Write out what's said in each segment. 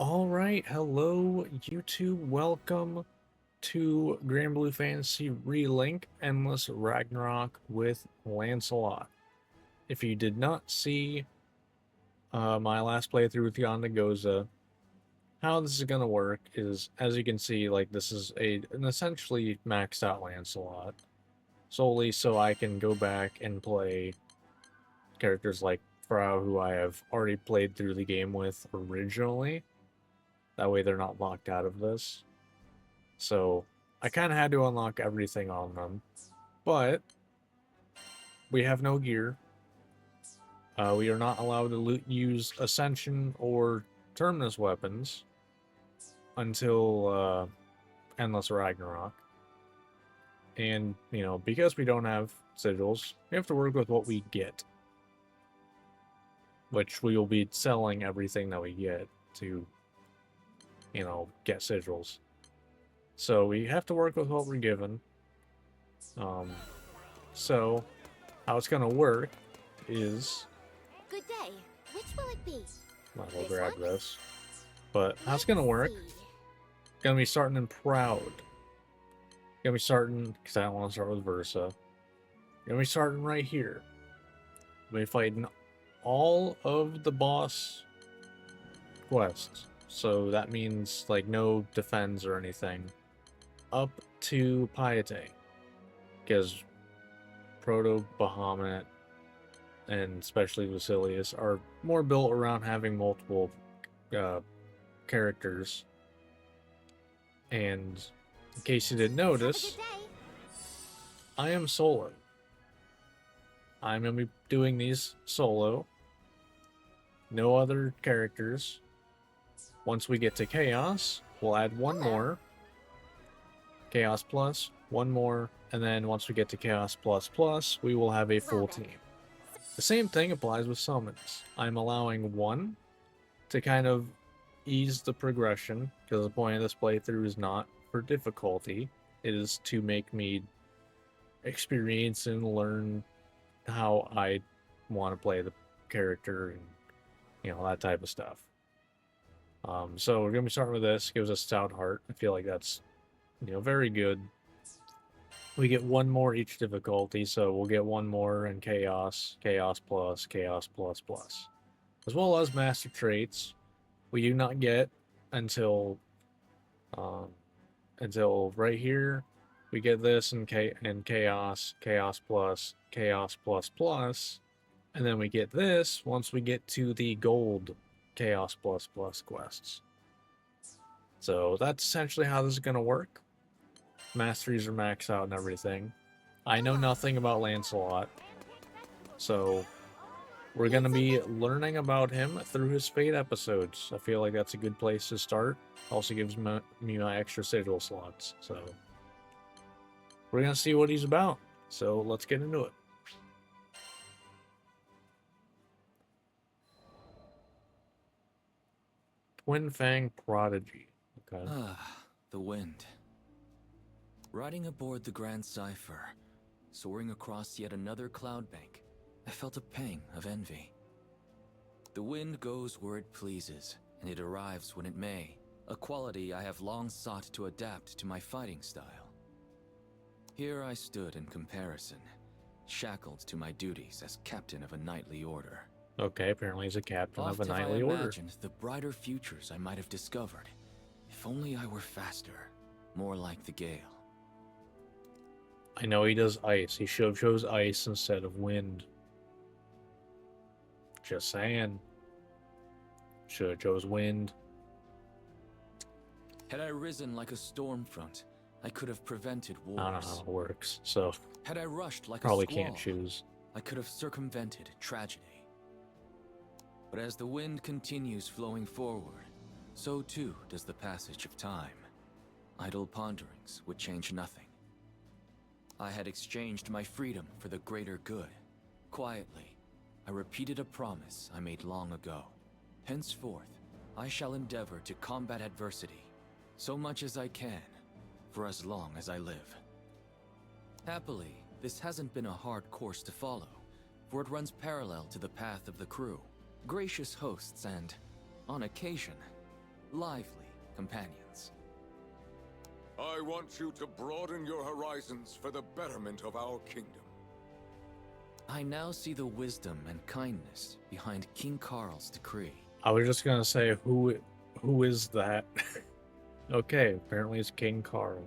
All right, hello YouTube. Welcome to Grand Blue Fantasy Relink Endless Ragnarok with Lancelot. If you did not see my last playthrough with Yandagoza, how this is gonna work is, as you can see, like this is an essentially maxed out Lancelot, solely so I can go back and play characters like Frau, who I have already played through the game with originally. That way they're not locked out of this. So I kind of had to unlock everything on them, but we have no gear. We are not allowed to use Ascension or Terminus weapons until Endless Ragnarok. And, because we don't have sigils, we have to work with what we get, which we will be selling everything that we get to, get sigils. So we have to work with what we're given. Um, so how it's going to work is Good day. Which will it be? might as well This grab one? this. But how it's Let's gonna work? see. Gonna be starting in Proud. Gonna be starting because I don't want to start with Versa. Gonna be starting right here. Gonna be fighting all of the boss quests. So that means like no defense or anything. Up to Piete. Because Proto Bahamut and especially Lucilius are more built around having multiple uh, characters. And in case you didn't Have a good notice, day. I am solo. I'm going to be doing these solo. No other characters. Once we get to Chaos, we'll add one Hello. more. Chaos Plus, one more. And then once we get to Chaos Plus Plus, we will have a Well full then. team. The same thing applies with summons. I'm allowing one to kind of ease the progression, because the point of this playthrough is not for difficulty. It is to make me experience and learn how I want to play the character and that type of stuff. So we're gonna be starting with this. Gives us Stout Heart. I feel like that's very good. We get one more each difficulty, so we'll get one more in Chaos, Chaos Plus, Chaos Plus Plus, as well as Master Traits. We do not get until um, until right here. We get this in Chaos, Chaos Plus, Chaos Plus Plus, and then we get this once we get to the gold Chaos Plus Plus quests. So that's essentially how this is going to work. Masteries are maxed out and everything. I know nothing about Lancelot, so we're going to be learning about him through his Fate episodes. I feel like that's a good place to start. Also gives me my extra sigil slots, so we're going to see what he's about. So let's get into it. Twin Fang Prodigy. Okay. Ah, the wind. Riding aboard the Grand Cipher, soaring across yet another cloud bank, I felt a pang of envy. The wind goes where it pleases, and it arrives when it may, a quality I have long sought to adapt to my fighting style. Here I stood in comparison, shackled to my duties as captain of a knightly order. Okay, apparently he's a captain of Oft a have I knightly order. imagined the brighter futures I might have discovered, if only I were faster, more like the gale. I know he does ice. He should have chose ice instead of wind. Just saying. Should have chose wind. Had I risen like a storm front, I could have prevented I don't know wars. how it works, so Had I rushed like probably a squall, can't choose. I could have circumvented tragedy. But as the wind continues flowing forward, so too does the passage of time. Idle ponderings would change nothing. I had exchanged my freedom for the greater good. Quietly, I repeated a promise I made long ago. Henceforth, I shall endeavor to combat adversity, so much as I can, for as long as I live. Happily, this hasn't been a hard course to follow, for it runs parallel to the path of the crew. Gracious hosts and, on occasion, lively companions. I want you to broaden your horizons for the betterment of our kingdom. I now see the wisdom and kindness behind King Carl's decree. I was just gonna say, who is that? Okay, apparently it's King Carl.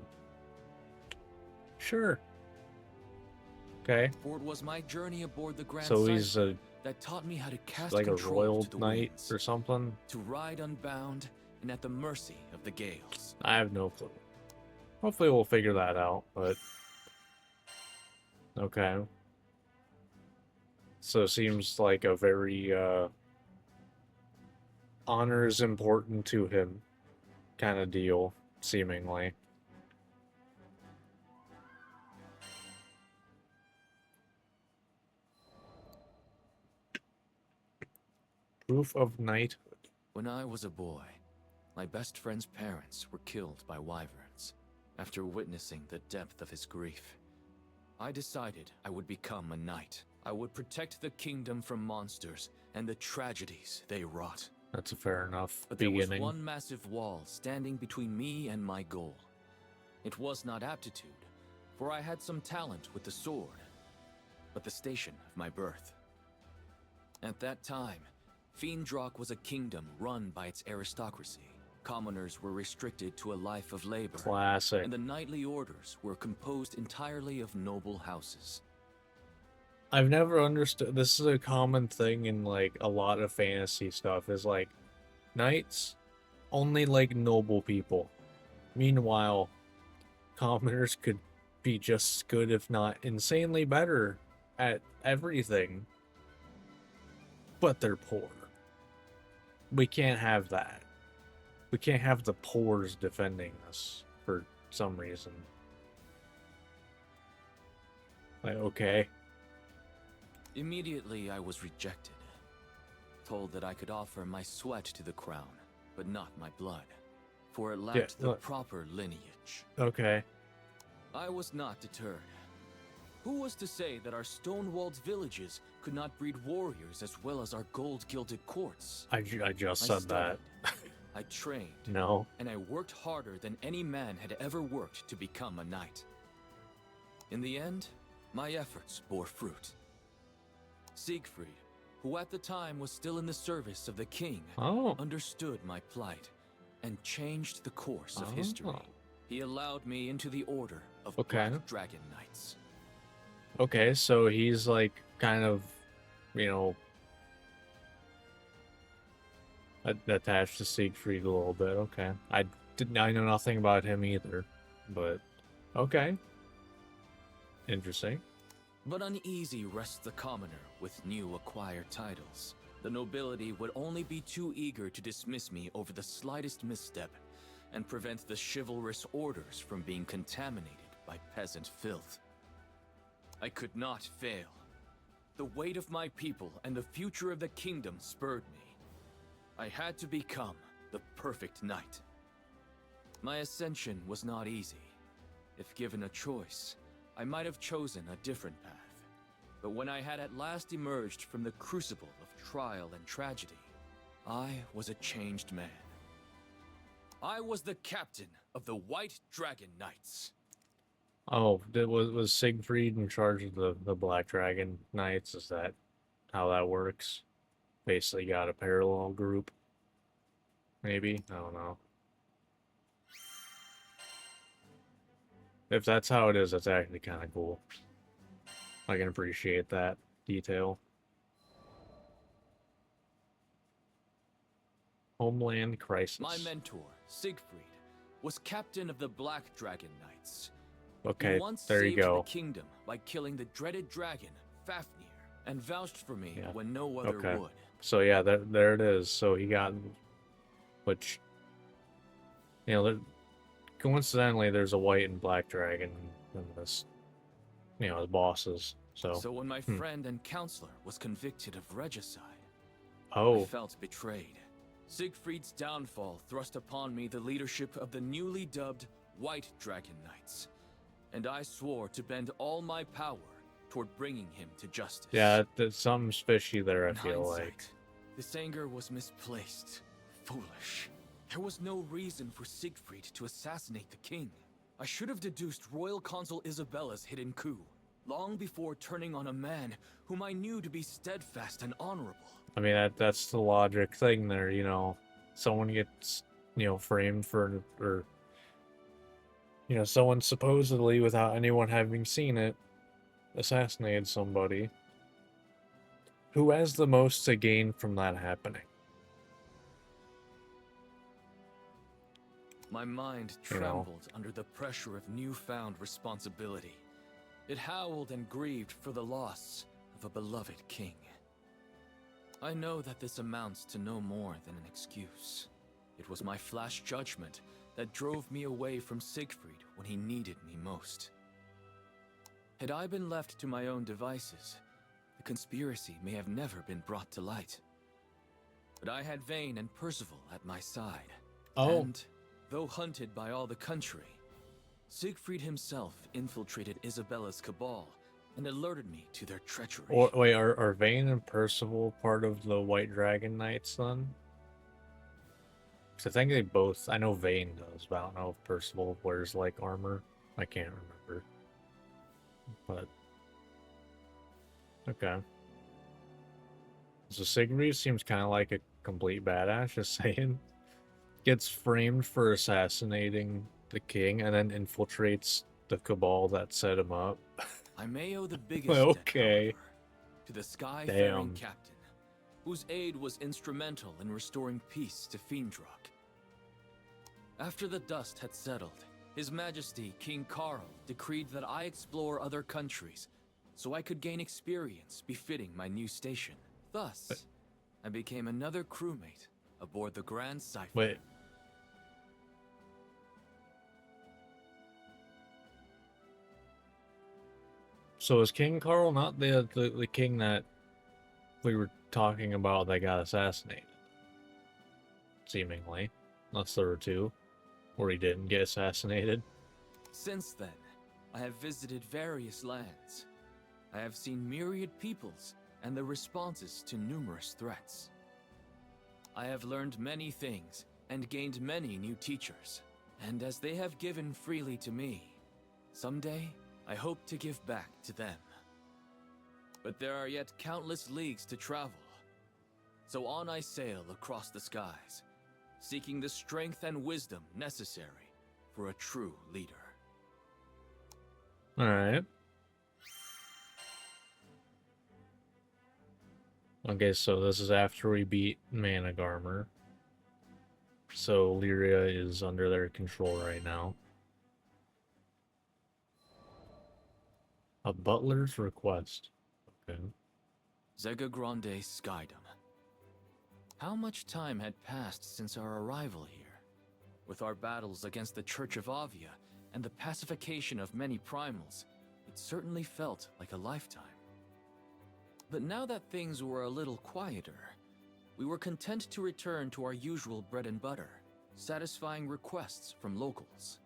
Sure. Okay. For it was my journey aboard the Grand So he's Cypher that taught me how to cast like a control royal to the knight winds, or something. to ride unbound and at the mercy of the gales. I have no clue. Hopefully we'll figure that out, but... Okay. So it seems like a very, honor is important to him kind of deal, seemingly. Proof of knighthood. When I was a boy, my best friend's parents were killed by wyverns. After witnessing the depth of his grief, I decided I would become a knight. I would protect the kingdom from monsters and the tragedies they wrought. That's a fair enough But there was beginning. one massive wall standing between me and my goal. It was not aptitude, for I had some talent with the sword, but the station of my birth. At that time, Fiendrock was a kingdom run by its aristocracy. Commoners were restricted to a life of labor, Classic. and the knightly orders were composed entirely of noble houses. I've never understood. This is a common thing in like a lot of fantasy stuff. Is like knights only like noble people. Meanwhile, commoners could be just as good, if not insanely better, at everything. But they're poor. We can't have that. We can't have the poors defending us for some reason. Like, okay. Immediately I was rejected, told that I could offer my sweat to the crown, but not my blood, for it lacked the proper lineage. Okay. I was not deterred. Who was to say that our stone-walled villages could not breed warriors as well as our gold-gilded courts? I just said that. I trained. No. And I worked harder than any man had ever worked to become a knight. In the end, my efforts bore fruit. Siegfried, who at the time was still in the service of the king, understood my plight and changed the course of history. He allowed me into the order of Black Dragon Knights. Okay, so he's like kind of, you know, attached to Siegfried a little bit. Okay, I know nothing about him either, but okay, interesting. But uneasy rests the commoner with new acquired titles. The nobility would only be too eager to dismiss me over the slightest misstep and prevent the chivalrous orders from being contaminated by peasant filth. I could not fail. The weight of my people and the future of the kingdom spurred me. I had to become the perfect knight. My ascension was not easy. If given a choice, I might have chosen a different path. But when I had at last emerged from the crucible of trial and tragedy, I was a changed man. I was the captain of the White Dragon Knights. Oh, was Siegfried in charge of the Black Dragon Knights? Is that how that works? Basically got a parallel group? Maybe? I don't know. If that's how it is, that's actually kind of cool. I can appreciate that detail. Homeland Crisis. My mentor, Siegfried, was captain of the Black Dragon Knights. Okay, he once there you saved go. the kingdom by killing the dreaded dragon, Fafnir, and vouched for me when no other would. So yeah, there it is. So he got, which, you know, coincidentally, there's a white and black dragon in this, you know, as bosses. So when my friend and counselor was convicted of regicide, I felt betrayed. Siegfried's downfall thrust upon me the leadership of the newly dubbed White Dragon Knights, and I swore to bend all my power toward bringing him to justice. Yeah, something's fishy there, I In feel hindsight, like. this anger was misplaced, foolish. There was no reason for Siegfried to assassinate the king. I should have deduced Royal Consul Isabella's hidden coup, long before turning on a man whom I knew to be steadfast and honorable. I mean, that's the logic thing there, you know. Someone gets, you know, framed for, or, you know, someone supposedly, without anyone having seen it, assassinated somebody. Who has the most to gain from that happening? My mind You know. trembled under the pressure of newfound responsibility. It howled and grieved for the loss of a beloved king. I know that this amounts to no more than an excuse. It was my flash judgment that drove me away from Siegfried when he needed me most. Had I been left to my own devices, the conspiracy may have never been brought to light. But I had Vayne and Percival at my side. Oh. And, though hunted by all the country, Siegfried himself infiltrated Isabella's cabal and alerted me to their treachery. Wait, are Vayne and Percival part of the White Dragon Knights then? Because I think they both, I know Vayne does, but I don't know if Percival wears like armor. I can't remember. But okay. So Siegfried seems kind of like a complete badass, just saying. Gets framed for assassinating the king and then infiltrates the cabal that set him up. I may owe the biggest Okay. debt, however, to the sky-faring Damn. captain, whose aid was instrumental in restoring peace to Fiendrock. After the dust had settled, His Majesty King Carl decreed that I explore other countries, so I could gain experience befitting my new station. Thus, I became another crewmate aboard the Grand Cipher. Wait. So is King Carl not the king that we were talking about that got assassinated? Seemingly. Unless there were two. Or he didn't get assassinated. Since then, I have visited various lands. I have seen myriad peoples and the responses to numerous threats. I have learned many things and gained many new teachers. And as they have given freely to me, someday I hope to give back to them. But there are yet countless leagues to travel. So on I sail across the skies, seeking the strength and wisdom necessary for a true leader. Alright. Okay, so this is after we beat Managarmr. So Lyria is under their control right now. A butler's request. Okay. Zega Grande Skydom. How much time had passed since our arrival here? With our battles against the Church of Avia and the pacification of many primals, it certainly felt like a lifetime. But now that things were a little quieter, we were content to return to our usual bread and butter, satisfying requests from locals.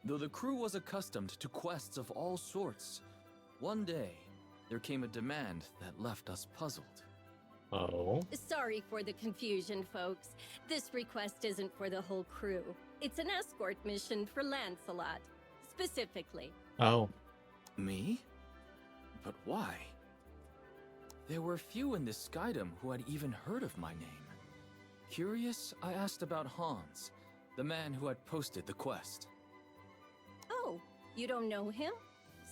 Though the crew was accustomed to quests of all sorts, one day there came a demand that left us puzzled. Oh. Sorry for the confusion, folks. This request isn't for the whole crew. It's an escort mission for Lancelot, specifically. Oh. Me? But why? There were few in this Skydom who had even heard of my name. Curious, I asked about Hans, the man who had posted the quest. Oh, you don't know him?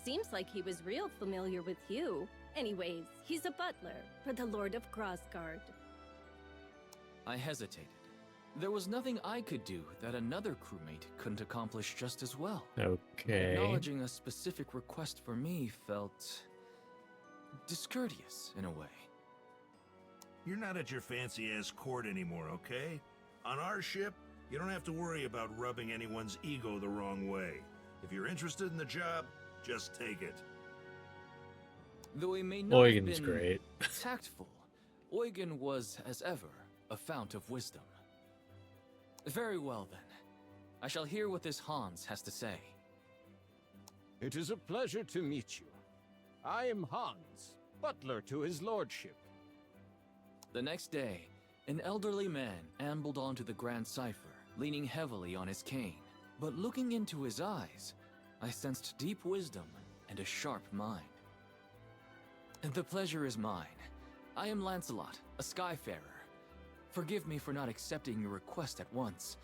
Seems like he was real familiar with you. Anyways, he's a butler for the Lord of Grassgard. I hesitated. There was nothing I could do that another crewmate couldn't accomplish just as well. Okay. Acknowledging a specific request for me felt discourteous in a way. You're not at your fancy-ass court anymore, okay? On our ship, you don't have to worry about rubbing anyone's ego the wrong way. If you're interested in the job, just take it. Though he may not have Eugen's been great. tactful, Eugen was, as ever, a fount of wisdom. Very well, then. I shall hear what this Hans has to say. It is a pleasure to meet you. I am Hans, butler to his lordship. The next day, An elderly man ambled onto the Grand Cipher, leaning heavily on his cane. But looking into his eyes, I sensed deep wisdom and a sharp mind. The pleasure is mine. I am Lancelot, a Skyfarer. Forgive me for not accepting your request at once,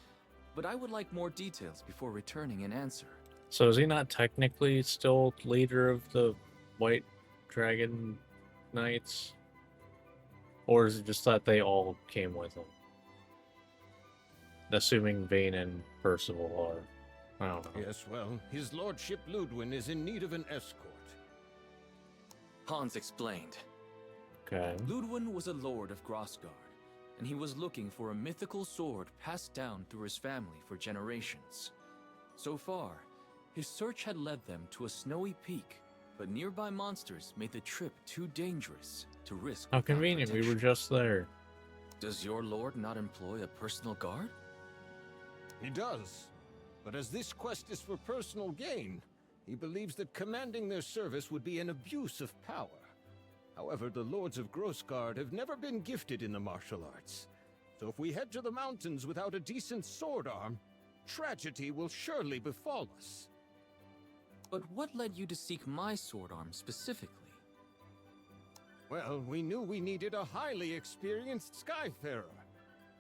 but I would like more details before returning an answer. So is he not technically still leader of the White Dragon Knights? Or is it just that they all came with him? Assuming Vayne and Percival are. I don't know. Yes, well, his lordship Ludwin is in need of an escort. Hans explained. Okay. Ludwin was a lord of Grossgard, and he was looking for a mythical sword passed down through his family for generations. So far, his search had led them to a snowy peak, but nearby monsters made the trip too dangerous to risk. How without convenient, we were protection. just there. Does your lord not employ a personal guard? He does. But as this quest is for personal gain, he believes that commanding their service would be an abuse of power. However, the lords of Grossgard have never been gifted in the martial arts. So if we head to the mountains without a decent sword arm, tragedy will surely befall us. But what led you to seek my sword arm specifically? Well, we knew we needed a highly experienced Skyfarer.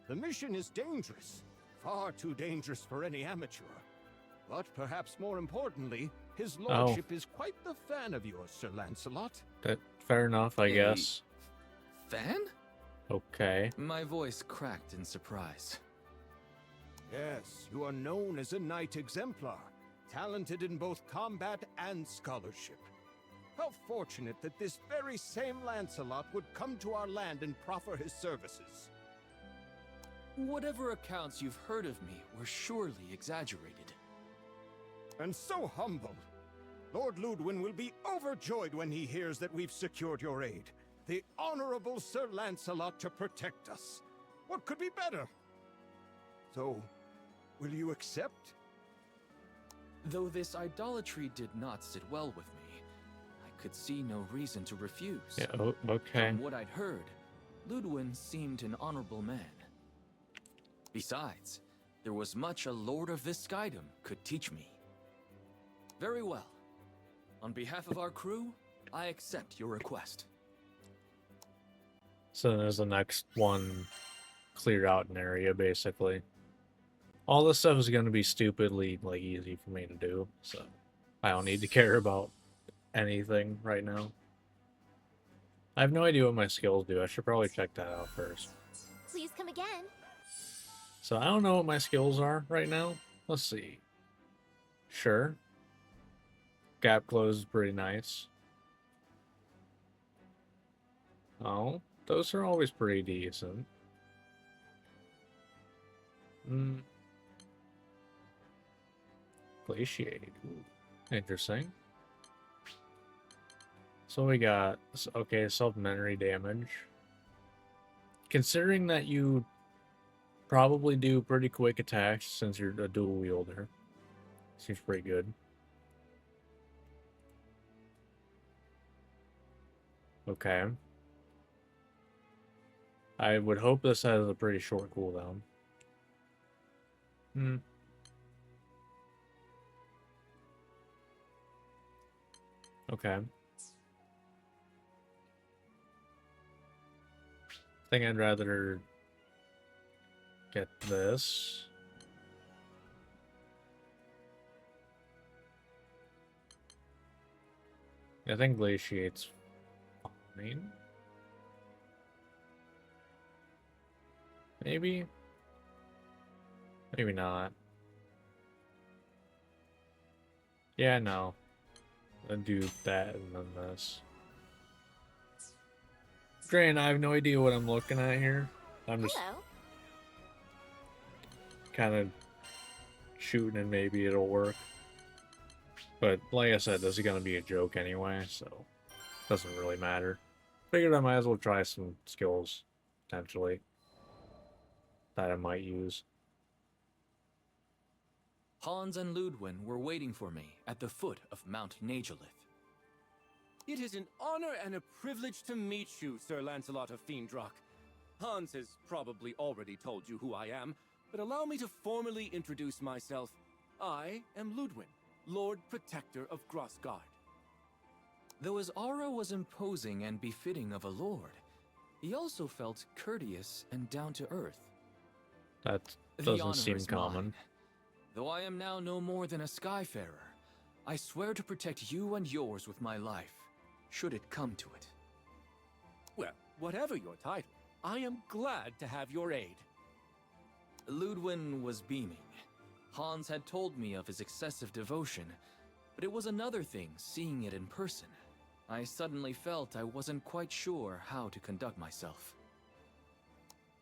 The mission is dangerous. Far too dangerous for any amateur. But perhaps more importantly, his lordship is quite the fan of yours, Sir Lancelot. Fair enough, I Hey. guess. Fan? Okay. My voice cracked in surprise. Yes, you are known as a knight exemplar, talented in both combat and scholarship. How fortunate that this very same Lancelot would come to our land and proffer his services. Whatever accounts you've heard of me were surely exaggerated. And so humble. Lord Ludwin will be overjoyed when he hears that we've secured your aid. The Honorable Sir Lancelot to protect us. What could be better? So, will you accept? Though this idolatry did not sit well with me, I could see no reason to refuse. Yeah, okay. From what I'd heard, Ludwin seemed an honorable man. Besides, there was much a lord of this skydom could teach me. Very well. On behalf of our crew, I accept your request. So then there's the next one cleared out an area, basically. All this stuff is going to be stupidly, like, easy for me to do, so I don't need to care about anything right now. I have no idea what my skills do. I should probably check that out first. Please come again. So I don't know what my skills are right now. Let's see. Sure. Gap close is pretty nice. Oh, those are always pretty decent. Glaciate. Ooh, interesting. So we got, okay, supplementary damage. Considering that you probably do pretty quick attacks since you're a dual wielder, seems pretty good. Okay. I would hope this has a pretty short cooldown. Okay. I think I'd rather get this. I think Glaciate's fine. Maybe? Maybe not. Yeah, no. I'll do that and then this. Granted, I have no idea what I'm looking at here. I'm just Hello. kind of shooting and maybe it'll work. But like I said, this is going to be a joke anyway, so it doesn't really matter. Figured I might as well try some skills, potentially, that I might use. Hans and Ludwin were waiting for me at the foot of Mount Nagelith. It is an honor and a privilege to meet you, Sir Lancelot of Fiendrock. Hans has probably already told you who I am, but allow me to formally introduce myself. I am Ludwin, Lord Protector of Grossgard. Though his aura was imposing and befitting of a lord, he also felt courteous and down to earth. That The doesn't honor seem is common. mine. Though I am now no more than a skyfarer, I swear to protect you and yours with my life, should it come to it. Well, whatever your title, I am glad to have your aid. Ludwin was beaming. Hans had told me of his excessive devotion, but it was another thing seeing it in person. I suddenly felt I wasn't quite sure how to conduct myself.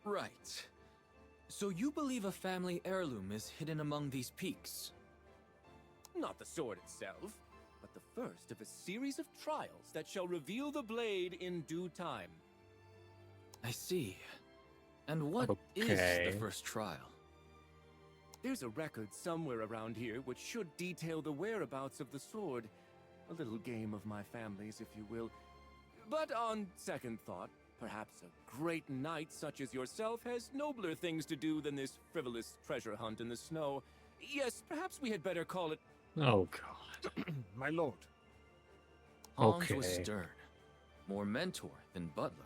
Right. So you believe a family heirloom is hidden among these peaks? Not the sword itself, but the first of a series of trials that shall reveal the blade in due time. I see. And what is Okay. the first trial? There's a record somewhere around here which should detail the whereabouts of the sword. A little game of my family's, if you will. But on second thought, perhaps a great knight such as yourself has nobler things to do than this frivolous treasure hunt in the snow. Yes, perhaps we had better call it... Oh god. My lord. Hans was Okay. stern, more mentor than butler.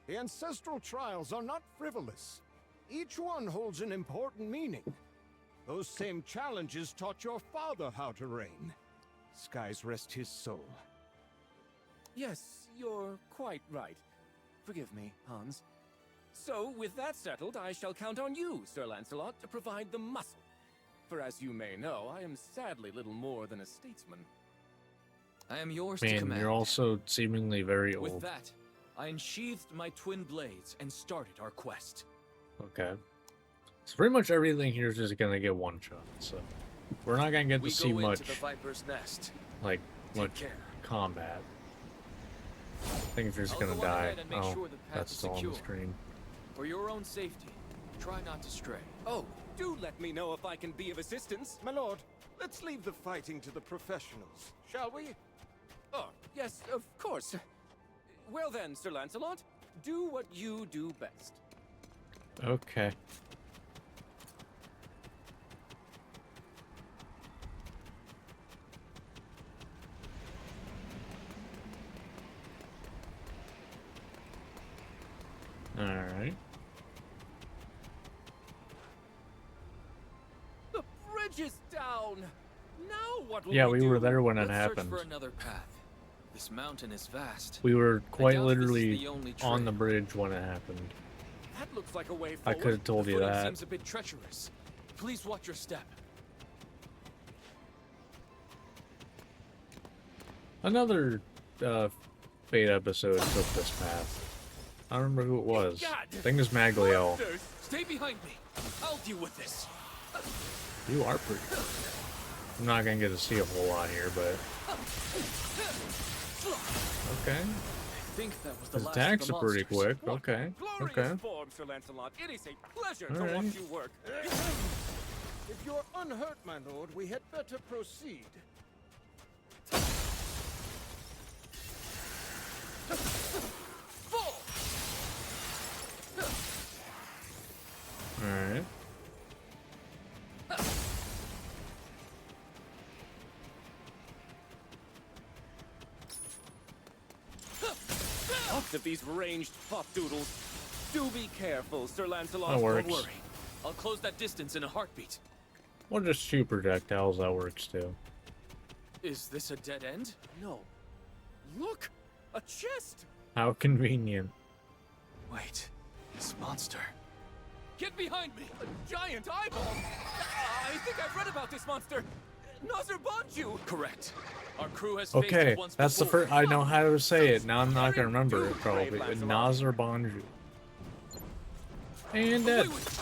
The ancestral trials are not frivolous. Each one holds an important meaning. Those same challenges taught your father how to reign. Skies rest his soul. Yes, you're quite right. Forgive me, Hans. So, with that settled, I shall count on you, Sir Lancelot, to provide the muscle. For as you may know, I am sadly little more than a statesman. I am yours to Man, command. you're also seemingly very With old. that, I unsheathed my twin blades and started our quest. Okay. So pretty much everything here is just gonna get one shot. So we're not gonna get to We see go much into the Viper's Nest. like Take much care. combat. I think if you're just I'll gonna go on die. ahead and make Oh, sure the path that's is still on the secure. screen. For your own safety, try not to stray. Oh, do let me know if I can be of assistance. My lord, let's leave the fighting to the professionals, shall we? Oh, yes, of course. Well then, Sir Lancelot, do what you do best. Okay. Alright. The bridge is down! Now what will Yeah, we we do? were there when it Let's happened. search for another path. This mountain is vast. We were quite doubt this is literally the only on the trail. bridge when it happened. That looks like a way I forward. could have told The you footing that. seems a bit treacherous. Please watch your step. Another Fate episode took this path. I don't remember who it was. God. I think it's Magliel. Monsters! Stay behind me. I'll deal with this. You are pretty good. I'm not gonna get to see a whole lot here, but okay. I think that was the His last attacks of are the pretty monsters. quick. Okay. Glorious Okay. form, Sir Lancelot. It is a pleasure to Alright. watch you work. If you're unhurt, my lord, we had better proceed. Fall! Alright. Lots of these ranged pop doodles. Do be careful, Sir Lancelot. That works. Don't worry. I'll close that distance in a heartbeat. We'll just shoot projectiles, that works too. Is this a dead end? No. Look! A chest! How convenient. Wait. This monster. Get behind me! A giant eyeball! I think I've read about this monster. Nazar Bonju! Correct. Our crew has faced Okay, it once that's the before. first. I know how to say it. Now I'm not gonna remember Do, it probably. brave Lancelot. Nazar Bonju. And dead. Away with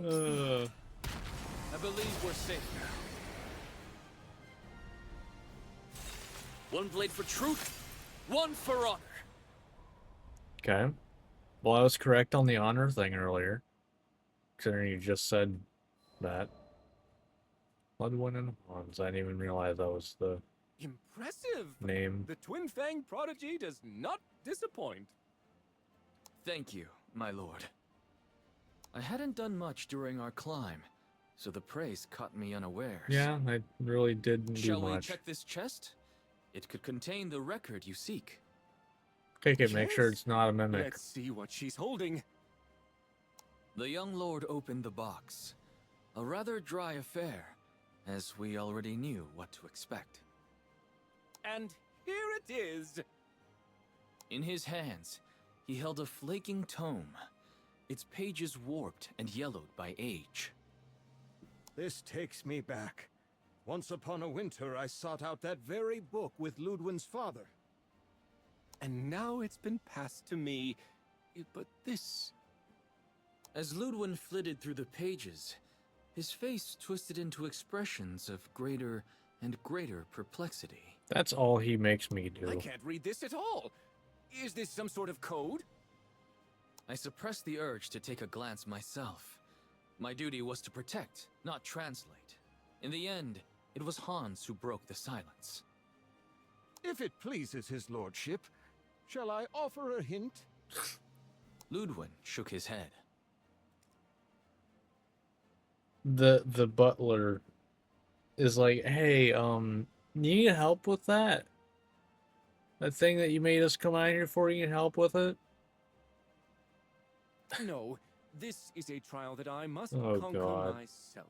I believe we're safe now. One blade for truth, one for honor. Okay. Well, I was correct on the honor thing earlier. Considering you just said that. Bloodwind and Hans. I didn't even realize that was the Impressive! name. The Twin Fang prodigy does not disappoint. Thank you, my lord. I hadn't done much during our climb, so the praise caught me unawares. Yeah, I really didn't do Shall we much. check this chest? It could contain the record you seek. Take it, make sure Yes. it's not a mimic. Let's see what she's holding. The young lord opened the box. A rather dry affair, as we already knew what to expect. And here it is. In his hands, he held a flaking tome, its pages warped and yellowed by age. This takes me back. Once upon a winter, I sought out that very book with Ludwin's father. And now it's been passed to me. But this... As Ludwin flitted through the pages, his face twisted into expressions of greater and greater perplexity. That's all he makes me I do. can't read this at all. Is this some sort of code? I suppressed the urge to take a glance myself. My duty was to protect, not translate. In the end, it was Hans who broke the silence. If it pleases his lordship, shall I offer a hint? Ludwin shook his head. The butler is like, hey, you need help with that? That thing that you made us come out here for, you need help with it? No, this is a trial that I must Oh, conquer God. myself.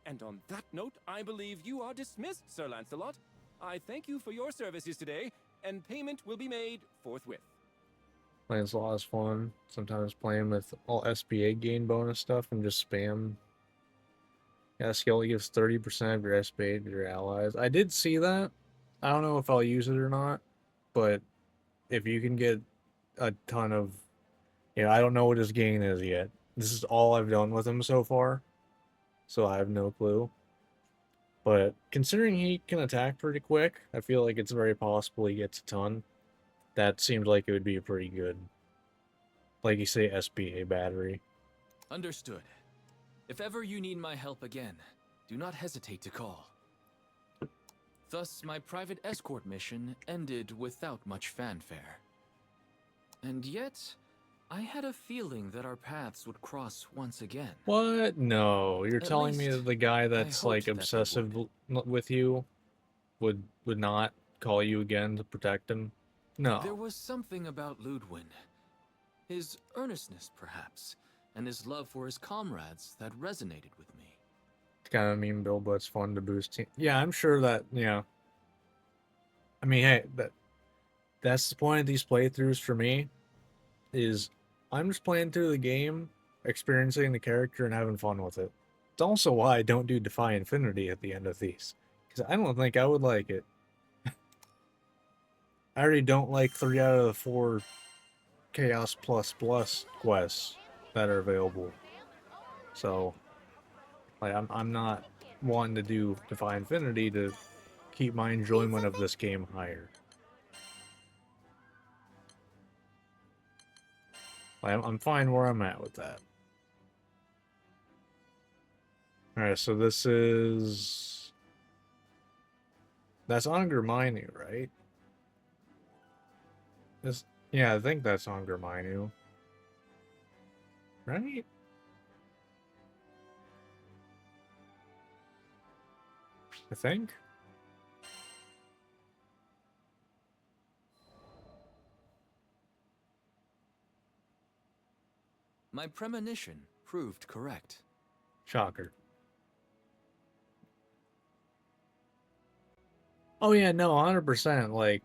And on that note, I believe you are dismissed, Sir Lancelot. I thank you for your services today, and payment will be made forthwith. Lancelot is fun. Sometimes playing with all SPA gain bonus stuff and just spam. Yeah, skill gives 30% of your SPA to your allies. I did see that. I don't know if I'll use it or not, but if you can get a ton of... I don't know what his gain is yet. This is all I've done with him so far, so I have no clue. But considering he can attack pretty quick, I feel like it's very possible he gets a ton. That seems like it would be a pretty good, like you say, SPA battery. Understood. If ever you need my help again, do not hesitate to call. Thus, my private escort mission ended without much fanfare. And yet, I had a feeling that our paths would cross once again. What? No, you're At telling me least, that the guy that's hoped like that they obsessive with you would not call you again to protect him? No. There was something about Ludwin. His earnestness, perhaps, and his love for his comrades that resonated with me. It's kind of a meme build, but it's fun to boost team. Yeah, I'm sure that, I mean, hey, that's the point of these playthroughs for me, is I'm just playing through the game, experiencing the character, and having fun with it. It's also why I don't do Defy Infinity at the end of these, because I don't think I would like it. I already don't like 3 out of the 4 Chaos Plus quests that are available. So, like, I'm not wanting to do Defy Infinity to keep my enjoyment of this game higher. Like, I'm fine where I'm at with that. Alright, so this is... That's Onger Minu, right? This... Yeah, I think that's Onger Minu. Right? I think. My premonition proved correct. Shocker. Oh yeah, no, 100%, like...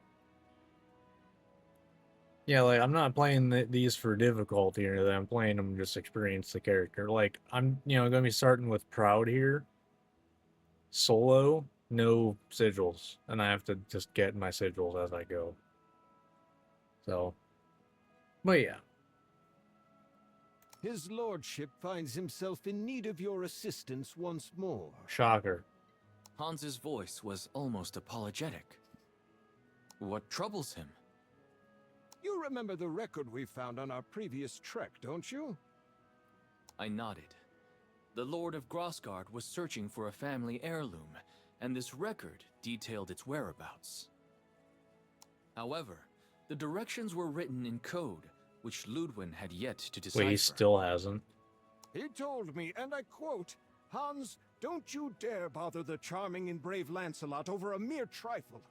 Yeah, like, I'm not playing these for difficulty or anything, I'm playing them just to experience the character. Like, I'm, gonna be starting with Proud here. Solo, no sigils, and I have to just get my sigils as I go. So, but yeah. His lordship finds himself in need of your assistance once more. Shocker. Hans's voice was almost apologetic. What troubles him? You remember the record we found on our previous trek, don't you? I nodded. The Lord of Grossgard was searching for a family heirloom, and this record detailed its whereabouts. However, the directions were written in code, which Ludwin had yet to decipher. Wait, he still hasn't. He told me, and I quote, "Hans, don't you dare bother the charming and brave Lancelot over a mere trifle.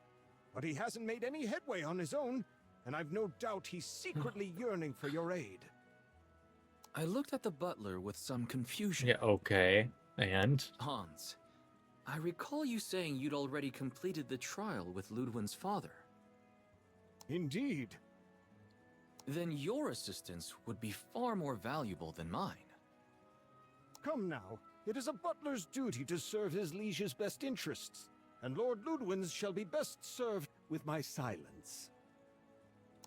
But he hasn't made any headway on his own, and I've no doubt he's secretly yearning for your aid." I looked at the butler with some confusion. Yeah, okay. And? Hans, I recall you saying you'd already completed the trial with Ludwin's father. Indeed. Then your assistance would be far more valuable than mine. Come now, it is a butler's duty to serve his liege's best interests, and Lord Ludwin's shall be best served with my silence.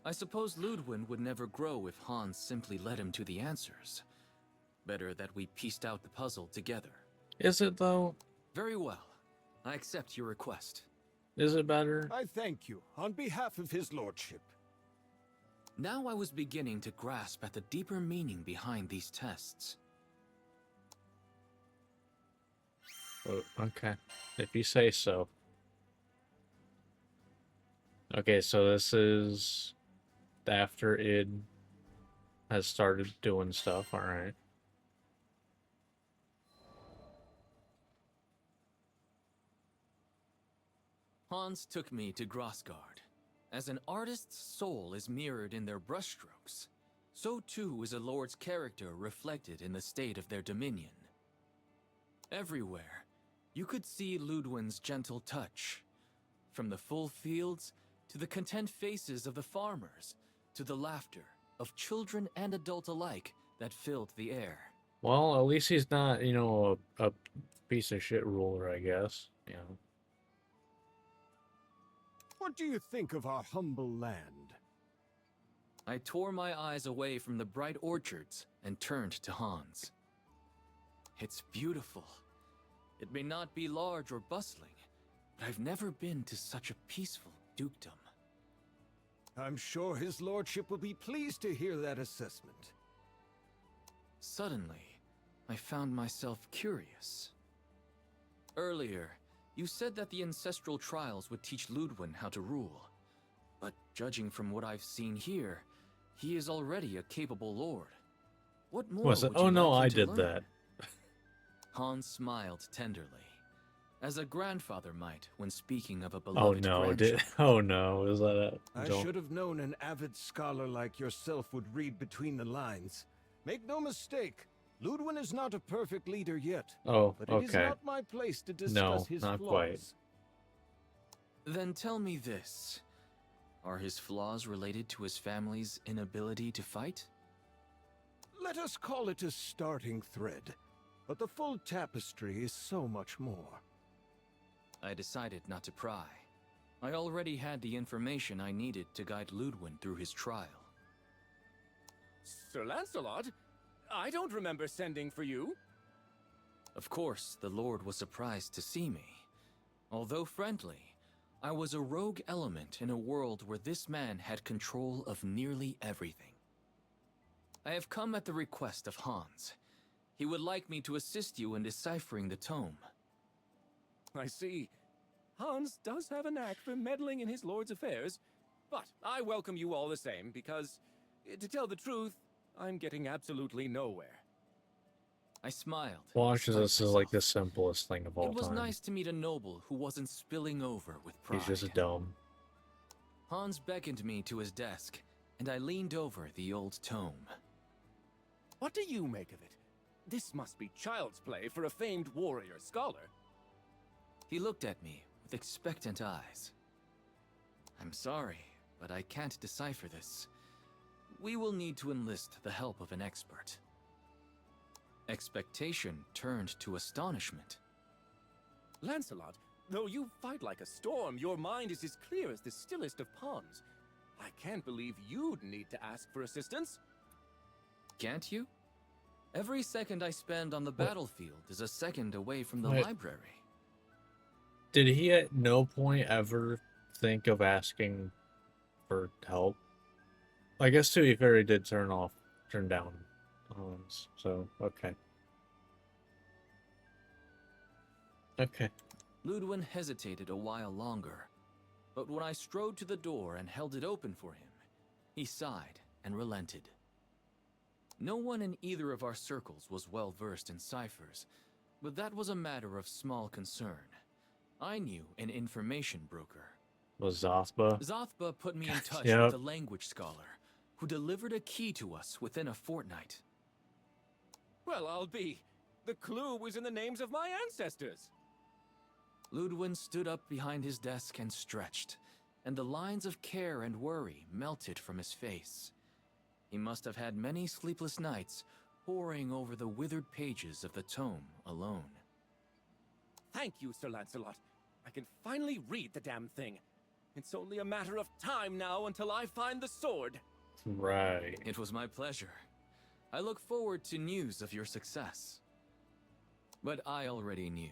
I suppose Ludwin would never grow if Hans simply led him to the answers. Better that we pieced out the puzzle together. Is it, though? Very well. I accept your request. Is it better? I thank you, on behalf of his lordship. Now I was beginning to grasp at the deeper meaning behind these tests. Oh, okay. If you say so. Okay, so this is after id has started doing stuff, alright. Hans took me to Grossgard. As an artist's soul is mirrored in their brushstrokes, so too is a lord's character reflected in the state of their dominion. Everywhere, you could see Ludwin's gentle touch. From the full fields, to the content faces of the farmers, to the laughter of children and adult alike that filled the air. Well, at least he's not, you know, a piece of shit ruler, I guess. You know. What do you think of our humble land? I tore my eyes away from the bright orchards and turned to Hans. It's beautiful. It may not be large or bustling, but I've never been to such a peaceful dukedom. I'm sure his lordship will be pleased to hear that assessment. Suddenly, I found myself curious. Earlier, you said that the ancestral trials would teach Ludwin how to rule. But judging from what I've seen here, he is already a capable lord. What more Was it? would Oh you no, like him I to did learn? that. Hans smiled tenderly, as a grandfather might when speaking of a Oh beloved no, grandchild. oh no, is that a I don't- should have known an avid scholar like yourself would read between the lines. Make no mistake, Ludwin is not a perfect leader yet. Oh, But it is okay. not my place to discuss No, his not flaws. quite. Then tell me this. Are his flaws related to his family's inability to fight? Let us call it a starting thread. But the full tapestry is so much more. I decided not to pry. I already had the information I needed to guide Ludwin through his trial. Sir Lancelot? I don't remember sending for you. Of course, the Lord was surprised to see me. Although friendly, I was a rogue element in a world where this man had control of nearly everything. I have come at the request of Hans. He would like me to assist you in deciphering the tome. I see. Hans does have a knack for meddling in his lord's affairs, but I welcome you all the same because, to tell the truth, I'm getting absolutely nowhere. I smiled. Watch, despite this is like the myself. simplest thing of all It was time. nice to meet a noble who wasn't spilling over with pride. He's just dumb. Hans beckoned me to his desk, and I leaned over the old tome. What do you make of it? This must be child's play for a famed warrior scholar. He looked at me with expectant eyes. I'm sorry, but I can't decipher this. We will need to enlist the help of an expert. Expectation turned to astonishment. Lancelot, though you fight like a storm, your mind is as clear as the stillest of ponds. I can't believe you'd need to ask for assistance. Can't you? Every second I spend on the What? battlefield is a second away from the Wait. library. Did he at no point ever think of asking for help? I guess to be fair, he did turn down Hans, so okay. Okay. Ludwin hesitated a while longer, but when I strode to the door and held it open for him, he sighed and relented. No one in either of our circles was well versed in ciphers, but that was a matter of small concern. I knew an information broker. Was Zothba? Zothba put me in touch Yep. with a language scholar, who delivered a key to us within a fortnight. Well, I'll be. The clue was in the names of my ancestors. Ludwin stood up behind his desk and stretched, and the lines of care and worry melted from his face. He must have had many sleepless nights, poring over the withered pages of the tome alone. Thank you, Sir Lancelot. I can finally read the damn thing. It's only a matter of time now until I find the sword. Right. It was my pleasure. I look forward to news of your success. But I already knew.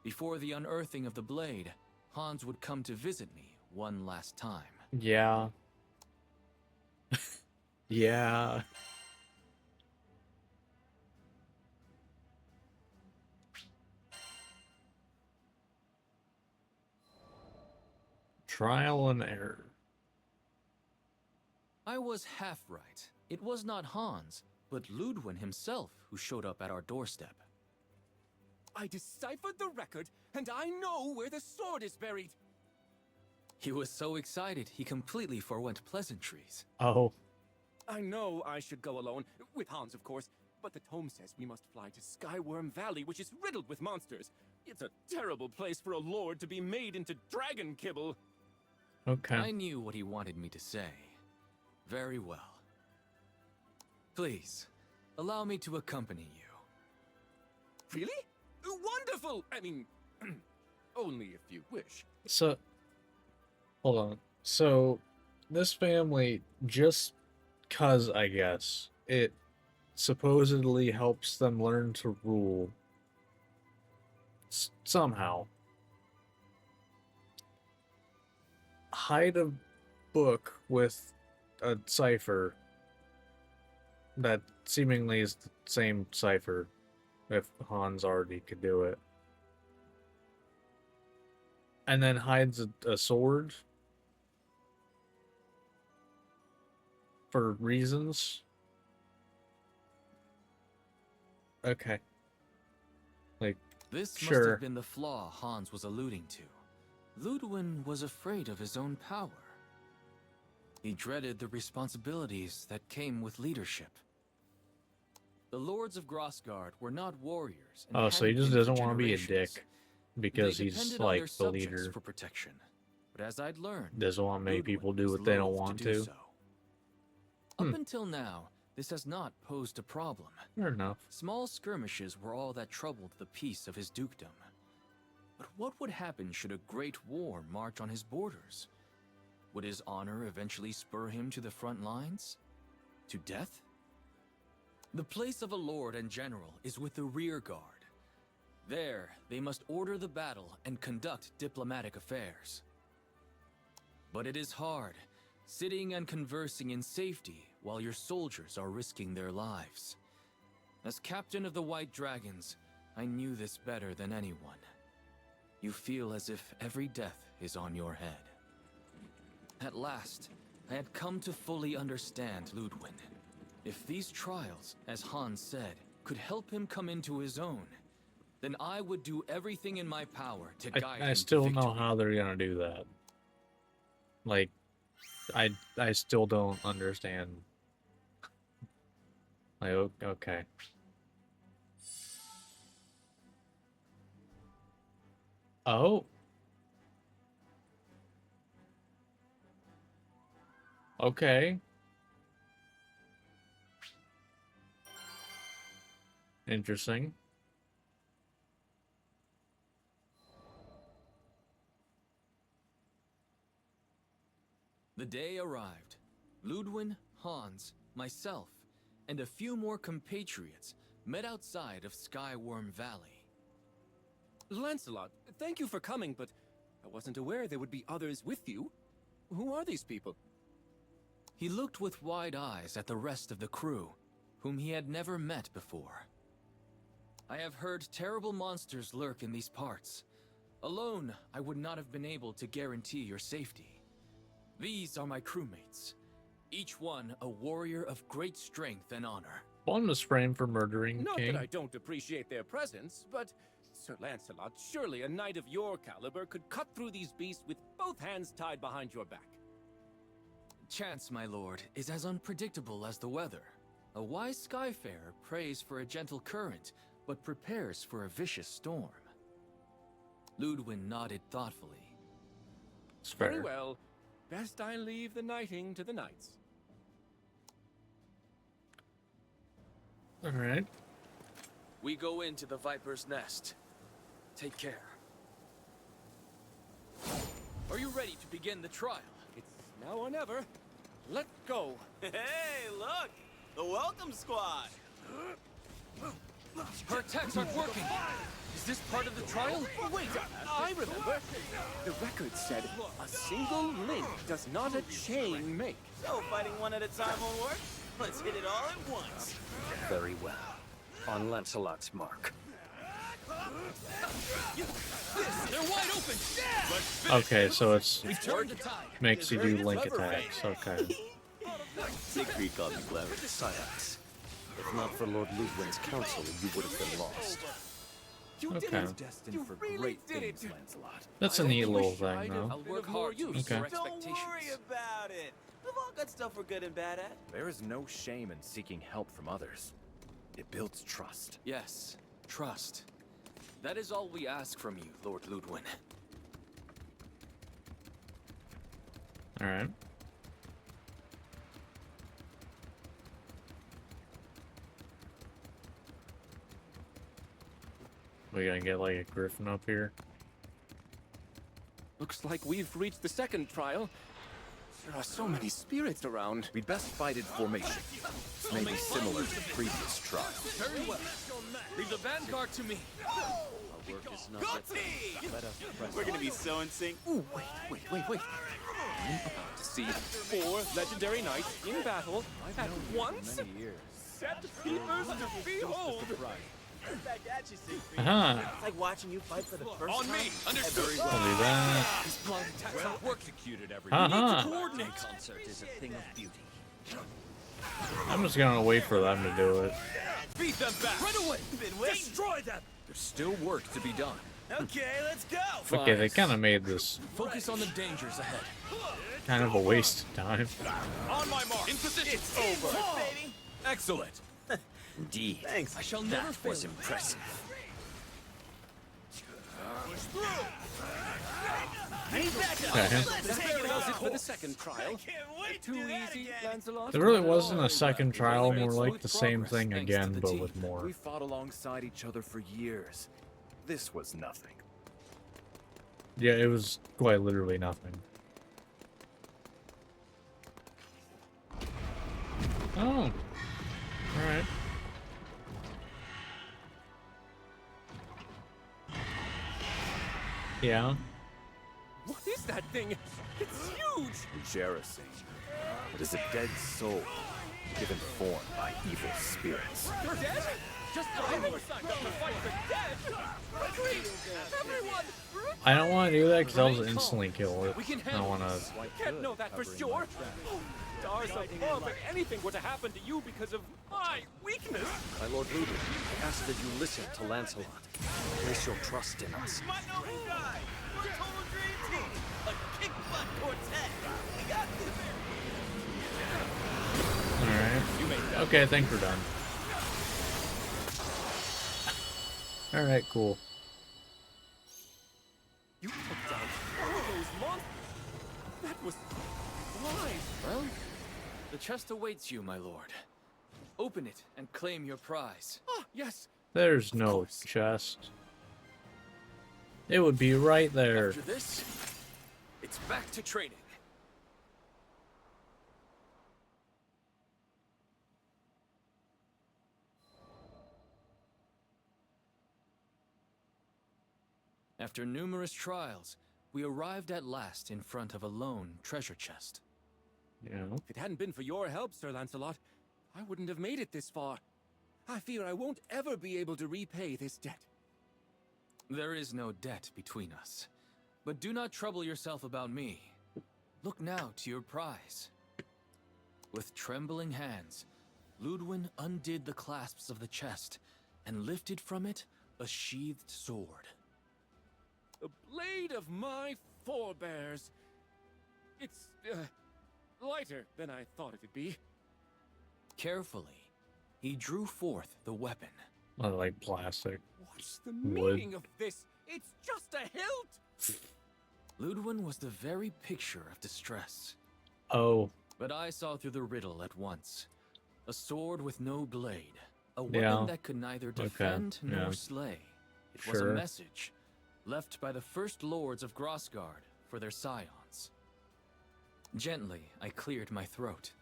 Before the unearthing of the blade, Hans would come to visit me one last time. Yeah. Yeah. Trial and error. I was half right. It was not Hans, but Ludwin himself who showed up at our doorstep. I deciphered the record, and I know where the sword is buried. He was so excited he completely forwent pleasantries. Oh. I know I should go alone, with Hans, of course, but the tome says we must fly to Skyworm Valley, which is riddled with monsters. It's a terrible place for a lord to be made into dragon kibble. Okay. I knew what he wanted me to say. Very well. Please, allow me to accompany you. Really? Wonderful! I mean, only if you wish. So, hold on. So, this family, just 'cause, I guess, it supposedly helps them learn to rule somehow. Hide a book with a cipher that seemingly is the same cipher, if Hans already could do it. And then hides a sword for reasons. Okay. Like, This must sure. have been the flaw Hans was alluding to. Ludwin was afraid of his own power. He dreaded the responsibilities that came with leadership. The lords of Grossgard were not warriors. And Oh, so he hadn't just been for doesn't want to be a generations. dick because They he's depended on like their the subjects leader. for protection. But as I'd learned, Doesn't want many Ludwin people do was what they don't loath want do to. so. Up until now, this has not posed a problem. Fair enough. Small skirmishes were all that troubled the peace of his dukedom. But what would happen should a great war march on his borders? Would his honor eventually spur him to the front lines? To death? The place of a lord and general is with the rear guard. There, they must order the battle and conduct diplomatic affairs. But it is hard, sitting and conversing in safety while your soldiers are risking their lives. As captain of the White Dragons, I knew this better than anyone. You feel as if every death is on your head. At last, I had come to fully understand Ludwin. If these trials, as Hans said, could help him come into his own, then I would do everything in my power to guide him I to still don't know victory. how they're gonna do that. Like, I still don't understand. Like, okay. Oh. Okay. Interesting. The day arrived. Ludwin, Hans, myself, and a few more compatriots met outside of Skyworm Valley. Lancelot, thank you for coming, but I wasn't aware there would be others with you. Who are these people? He looked with wide eyes at the rest of the crew, whom he had never met before. I have heard terrible monsters lurk in these parts, Alone, I would not have been able to guarantee your safety. These are my crewmates, each one a warrior of great strength and honor. One was framed for murdering Not King. that I don't appreciate their presence, but Sir Lancelot, surely a knight of your caliber could cut through these beasts with both hands tied behind your back. Chance, my lord, is as unpredictable as the weather. A wise skyfarer prays for a gentle current, but prepares for a vicious storm. Ludwin nodded thoughtfully. It's fair. Very well. Best I leave the knighting to the knights. All right. We go into the Viper's Nest. Take care. Are you ready to begin the trial? It's now or never. Let go. Hey, look! The welcome squad! Her attacks aren't working. Is this part of the trial? Oh, wait, I remember. The record said a single link does not a chain make. So fighting one at a time won't work? Let's hit it all at once. Very well. On Lancelot's mark. They're wide open. Okay, so it's We turn the tide. makes you do link attacks. Okay. Siegfried called me clever. Silence. If not for Lord Ludwin's counsel, you would have been lost. You Okay. did it. Destined You for really great did things, it. Lancelot. That's a I neat only little wish thing, I'd have though. I'll been work of more hard to use. meet Okay. your Don't expectations. worry about it. We've all got stuff we're good and bad at. There is no shame in seeking help from others. It builds trust. Yes, trust. That is all we ask from you, Lord Ludwin. All right. We gonna get like a griffin up here. Looks like we've reached the second trial. There are so many spirits around. We'd best fight in formation. This may be similar to the previous trial. Very well. Leave the vanguard to me. Our work is not yet done. Let us press We're gonna on. be so in sync. Ooh, wait. I'm about to see 4 legendary knights in battle at once. Many years. Set peepers to behold. Back at you, Siegfried. Aha! It's like watching you fight for the first On time. me. Understood. I'll do that. These blind attacks aren't working. Executed every Haha! Coordinate. Concert is a thing of beauty. I'm just gonna wait for them to do it. Beat them back. Right away. Been waiting. Destroy them. There's still work to be done. Okay, let's go. Okay, they kind of made this Focus on the dangers ahead. kind of a waste of time. On my mark. In position. It's over. Baby. Excellent. Indeed. Thanks. I shall never That fail. was impressive. Need backup. Okay. Let's That take it does it off. for the second trial. Can't wait to Too do that easy, again. Lancelot. There really wasn't a second If trial, only more made like smooth the same progress, thing thanks to again, the but team. with more. We fought alongside each other for years. This was nothing. Yeah, it was quite literally nothing. Oh. Alright. Yeah. What is that thing? It's huge. Jarosing. It is a dead soul, given form by evil spirits. You're dead? Just when I signed up to fight the dead. Retreat! Everyone! I don't want to do that because I'll just instantly kill it. We can I handle want to. Can't know that for sure. Oh, stars above, if anything were to happen to you because of my weakness. My Lord Ludwin, I ask that you listen to Lancelot. Place your trust in us. Might know who died. We're a total dream team. A kick-butt quartet. We got this. Alright. Okay, I think we're done. Alright, cool. You took down all those monsters. That was blind. Well, the chest awaits you, my lord. Open it and claim your prize. Ah, yes. There's no course. chest. It would be right there. After this, it's back to training. After numerous trials, we arrived at last in front of a lone treasure chest. Yeah. If it hadn't been for your help, Sir Lancelot, I wouldn't have made it this far. I fear I won't ever be able to repay this debt. There is no debt between us. But do not trouble yourself about me. Look now to your prize. With trembling hands, Ludwin undid the clasps of the chest and lifted from it a sheathed sword. The blade of my forebears. It's, lighter than I thought it would be. Carefully, he drew forth the weapon. Like plastic. What's the Wood. meaning of this? It's just a hilt! Ludwin was the very picture of distress. Oh, But I saw through the riddle at once. A sword with no blade. A weapon Yeah. that could neither Okay, defend nor yeah. slay. It was a Sure. message left by the first lords of Grossgard for their scions. Gently, I cleared my throat.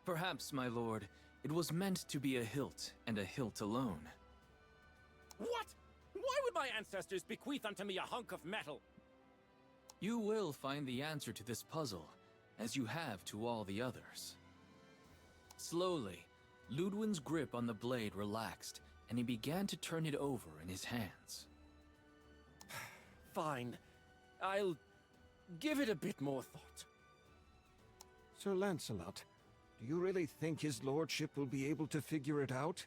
Perhaps, my lord, it was meant to be a hilt and a hilt alone. What? Why would my ancestors bequeath unto me a hunk of metal? You will find the answer to this puzzle, as you have to all the others. Slowly, Ludwin's grip on the blade relaxed, and he began to turn it over in his hands. Fine. I'll give it a bit more thought. Sir Lancelot, do you really think his lordship will be able to figure it out?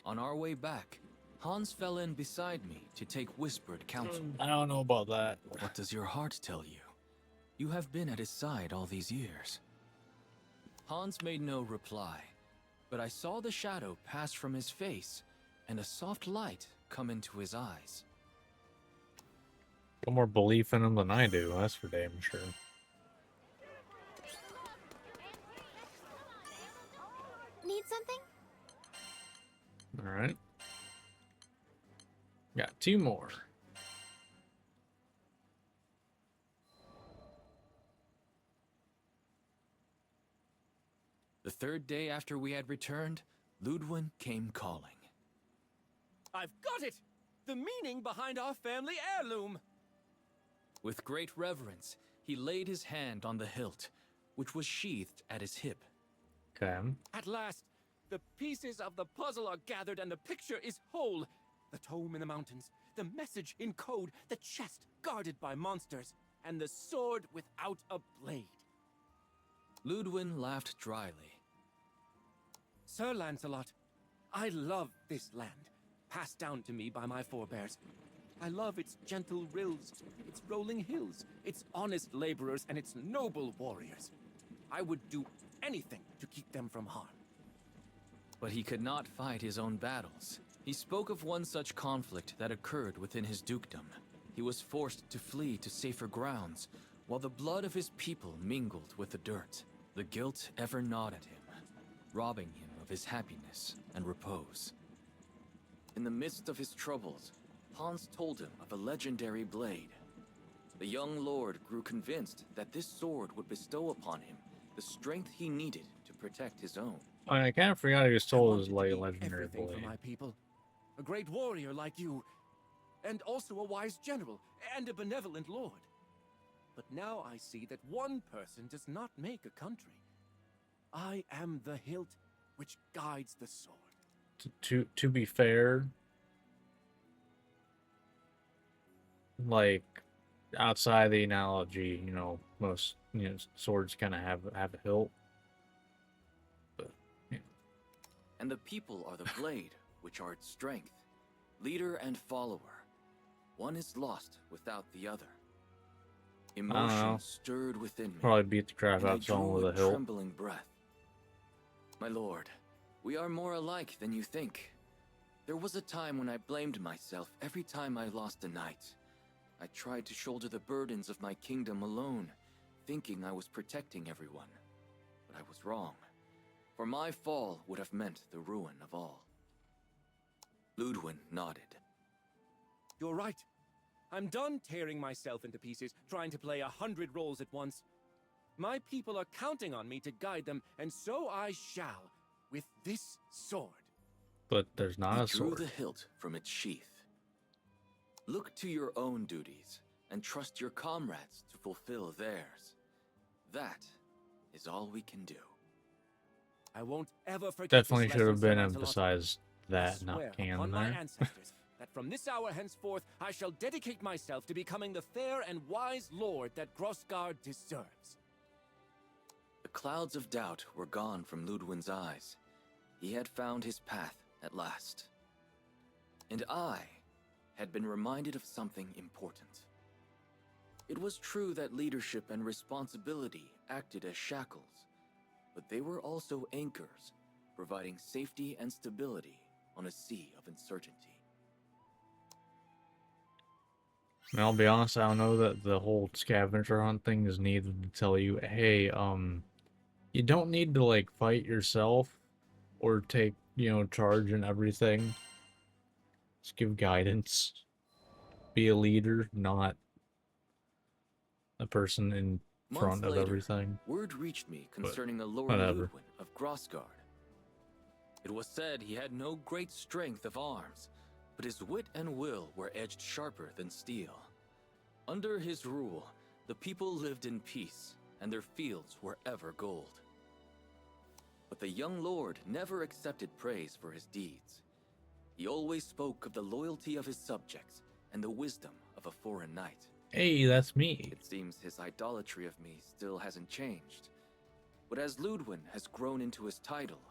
On our way back, Hans fell in beside me to take whispered counsel. I don't know about that. What does your heart tell you? You have been at his side all these years. Hans made no reply, but I saw the shadow pass from his face and a soft light come into his eyes. Got more belief in him than I do, that's for damn sure. Need something? Alright. Got 2 more. The third day after we had returned, Ludwin came calling. I've got it! The meaning behind our family heirloom! With great reverence, he laid his hand on the hilt, which was sheathed at his hip. Okay. At last, the pieces of the puzzle are gathered and the picture is whole. The tome in the mountains, the message in code, the chest guarded by monsters, and the sword without a blade. Ludwin laughed dryly. Sir Lancelot, I love this land, passed down to me by my forebears. I love its gentle rills, its rolling hills, its honest laborers, and its noble warriors. I would do anything to keep them from harm. But he could not fight his own battles. He spoke of one such conflict that occurred within his dukedom. He was forced to flee to safer grounds, while the blood of his people mingled with the dirt. The guilt ever gnawed at him, robbing him of his happiness and repose. In the midst of his troubles, Hans told him of a legendary blade. The young lord grew convinced that this sword would bestow upon him the strength he needed to protect his own. I kind of forgot he was told his wanted to be legendary everything blade. for my people. A great warrior like you, and also a wise general, and a benevolent lord. But now I see that one person does not make a country. I am the hilt which guides the sword. To be fair, like outside the analogy, you know, most swords kind of have a hilt. But yeah. And the people are the blade, which are its strength, leader and follower. One is lost without the other. know. Emotion stirred within me. Probably beat the crap and out I of someone drew with a hilt. trembling breath. My lord, we are more alike than you think. There was a time when I blamed myself every time I lost a knight. I tried to shoulder the burdens of my kingdom alone, thinking I was protecting everyone. But I was wrong, for my fall would have meant the ruin of all. Ludwin nodded. You're right. I'm done tearing myself into pieces, trying to play 100 roles at once. My people are counting on me to guide them, and so I shall, with this sword. But there's not He a drew sword. the hilt from its sheath. Look to your own duties, and trust your comrades to fulfill theirs. That is all we can do. I won't ever forget Definitely this should have lesson, Sir been Lancelot. emphasized I that, swear not can upon my there. ancestors that from this hour henceforth I shall dedicate myself to becoming the fair and wise lord that Grossgard deserves. The clouds of doubt were gone from Ludwin's eyes. He had found his path at last. And I had been reminded of something important. It was true that leadership and responsibility acted as shackles, but they were also anchors, providing safety and stability on a sea of uncertainty. And I'll be honest, I don't know that the whole scavenger hunt thing is needed to tell you, hey, you don't need to, like, fight yourself or take, you know, charge and everything. Just give guidance. Be a leader, not a person in front of everything. Word reached me concerning the Lord whatever. Ludwin of Grossgard. It was said he had no great strength of arms, but his wit and will were edged sharper than steel. Under his rule, the people lived in peace, and their fields were ever gold. But the young lord never accepted praise for his deeds. He always spoke of the loyalty of his subjects and the wisdom of a foreign knight. Hey, that's me. It seems his idolatry of me still hasn't changed. But as Ludwin has grown into his title,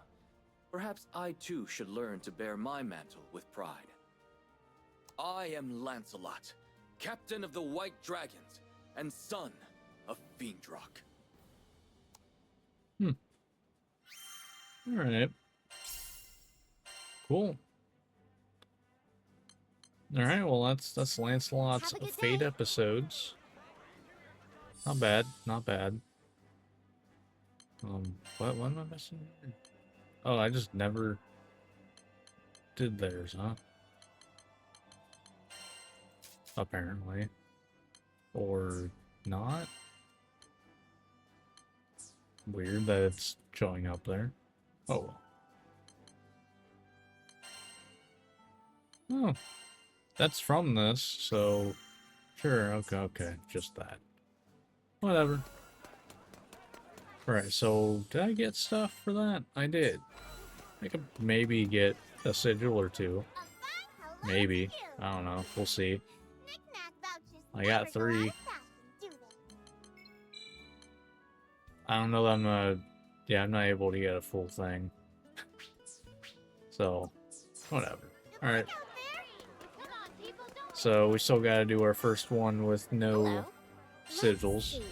perhaps I too should learn to bear my mantle with pride. I am Lancelot, captain of the White Dragons, and son of Fiendrock. Alright. Cool. Alright, well that's Lancelot's Fate episodes. Not bad, not bad. What am I missing? Oh, I just never did theirs, huh? Apparently. Or not? Weird that it's showing up there. Oh. Oh. That's from this, so... Sure, okay, just that. Whatever. Alright, so did I get stuff for that? I did. I could maybe get a sigil or two. Maybe. I don't know. We'll see. I got 3. I don't know that I'm I'm not able to get a full thing. So, whatever. Alright. So, we still gotta do our first one with no sigils.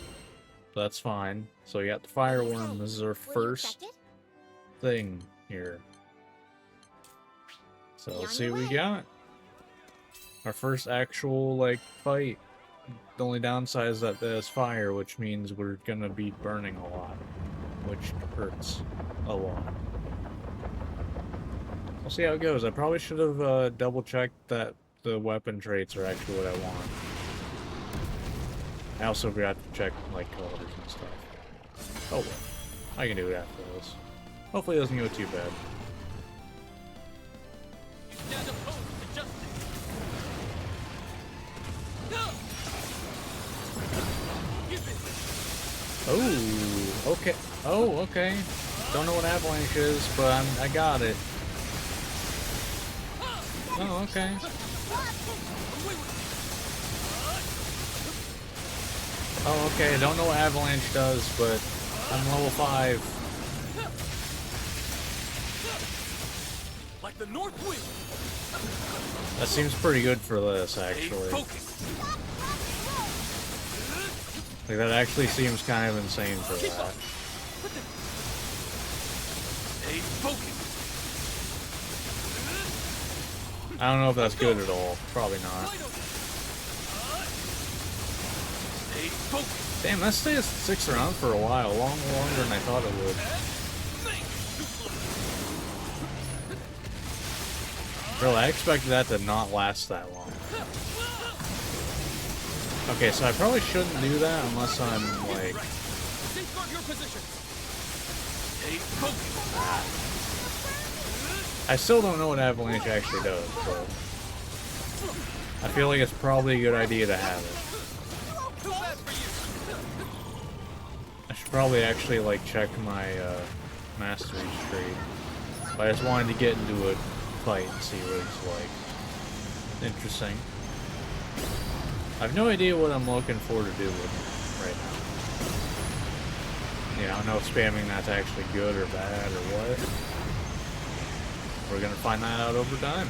That's fine. So, we got the fireworm. This is our first thing here. So, let's see what we got. Our first actual, like, fight. The only downside is that there's fire, which means we're gonna be burning a lot. Which hurts a lot. We'll see how it goes. I probably should have double-checked that the weapon traits are actually what I want. I also forgot to check, like, colors and stuff. Oh well. I can do it after this. Hopefully it doesn't go too bad. You stand opposed to justice. Oh, okay. Oh, okay. Don't know what avalanche is, but I got it. Oh, okay. Oh, okay. I don't know what avalanche does, but I'm level 5. Like the north wind. That seems pretty good for this, actually. Like, that actually seems kind of insane for that. I don't know if that's good at all. Probably not. Damn, that sticks around for a while. Longer than I thought it would. Really, I expected that to not last that long. Okay, so I probably shouldn't do that unless I'm, like... I still don't know what avalanche actually does, but... I feel like it's probably a good idea to have it. I should probably actually, like, check my, mastery tree. But I just wanted to get into a fight and see what it's like. Interesting. I have no idea what I'm looking for to do with it right now. Yeah, I don't know if spamming that's actually good or bad or what. We're gonna find that out over time.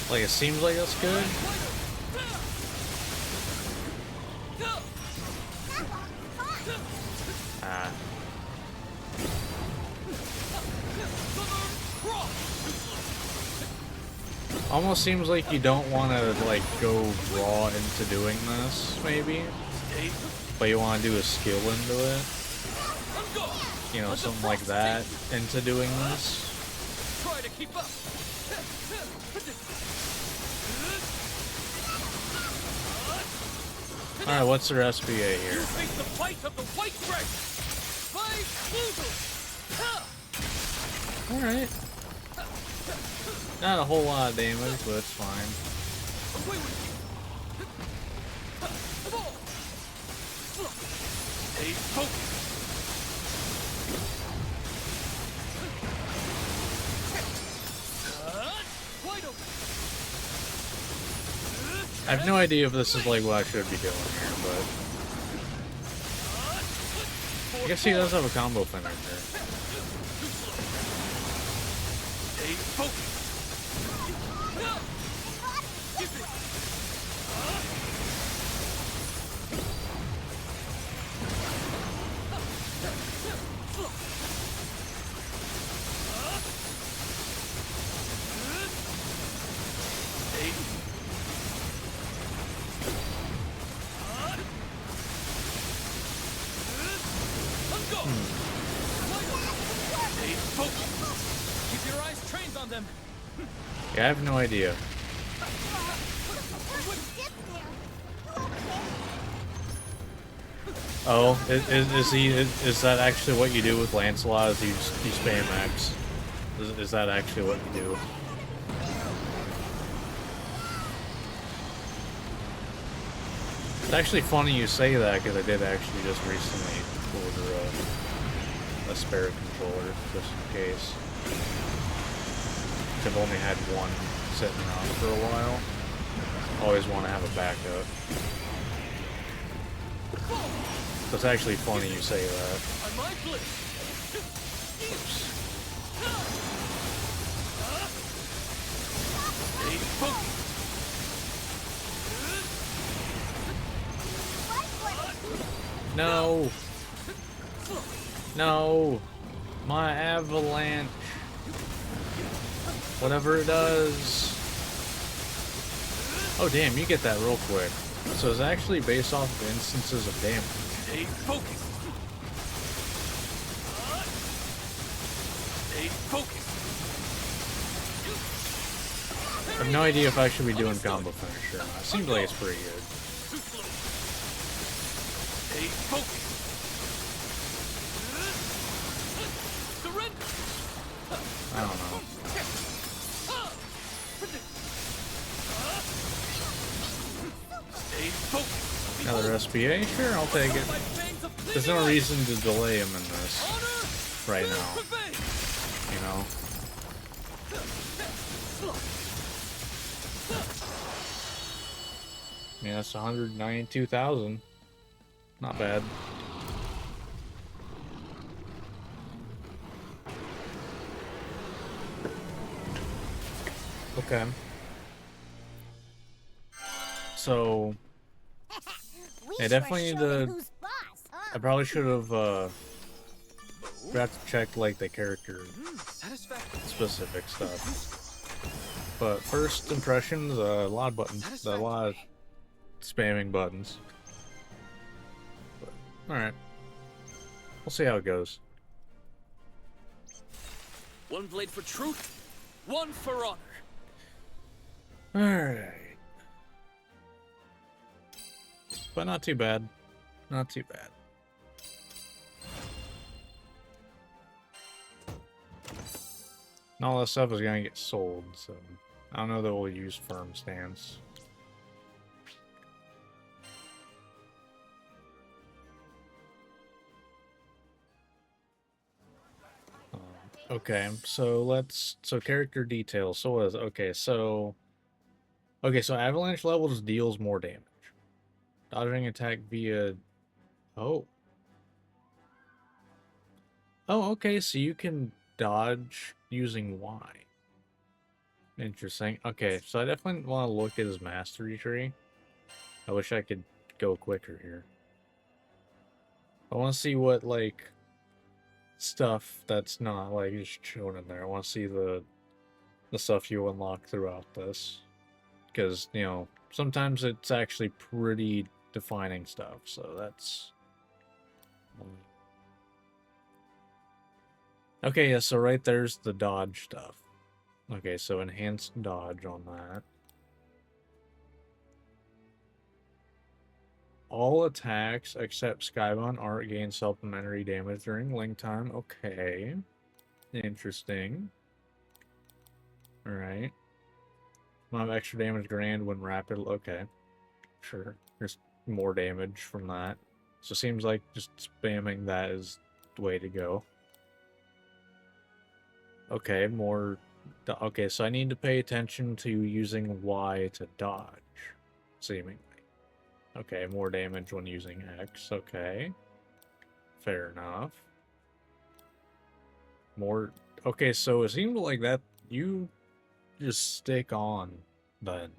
Like, it seems like that's good. Ah. Almost seems like you don't want to, like, go raw into doing this, maybe. But you want to do a skill into it. You know, something like that into doing this. Try to keep up. Alright, what's their SBA here? You face the fight of the White Dragon. Fight Boozle. Alright. Not a whole lot of damage, but it's fine. Away with you. Stay focused. Wide open. I have no idea if this is like what I should be doing here, but I guess he does have a combo finisher. Stay focused. Keep your eyes trained on them. Yeah, I have no idea. Oh, is that actually what you do with Lancelot? Is you spam X? Is that actually what you do? It's actually funny you say that because I did actually just recently order a spare controller just in case. I've only had one sitting around for a while. Always want to have a backup. So it's actually funny you say that. No! No! My avalanche! Whatever it does. Oh damn, you get that real quick. So it's actually based off of instances of damage. Stay focused. Stay focused. I have no idea if I should be doing combo finisher or not. It seems like it's pretty good. Stay focused. Surrender. I don't know. Stay focused. Another SBA? Sure, I'll take it. There's no reason to delay him in this right now. You know? Yeah, that's 192,000. Not bad. Okay. So, I definitely need to. I probably should have forgot to check like the character specific stuff. But first impressions, a lot of buttons, a lot of spamming buttons. All right, we'll see how it goes. One blade for truth, one for honor. All right, but not too bad. Not too bad. And all that stuff is gonna get sold, so I don't know that we'll use firm stance. Okay, so character details. So what is, okay, so avalanche levels deals more damage. Dodging attack via, oh. Oh, okay, so you can dodge using Y. Interesting. Okay, so I definitely want to look at his mastery tree. I wish I could go quicker here. I want to see what, like, stuff that's not, like, just shown in there. I want to see the stuff you unlock throughout this. Because, you know, sometimes it's actually pretty defining stuff, so that's... Okay, yeah, so right there's the dodge stuff. Okay, so enhanced dodge on that. All attacks except Skybound Art gain supplementary damage during link time. Okay. Interesting. Alright. Amount of extra damage granted when rapid. Okay. Sure. There's more damage from that. So it seems like just spamming that is the way to go. Okay, more... Okay, so I need to pay attention to using Y to dodge. Seemingly. Okay, more damage when using X. Okay. Fair enough. More... Okay, so it seems like that you just stick on, then.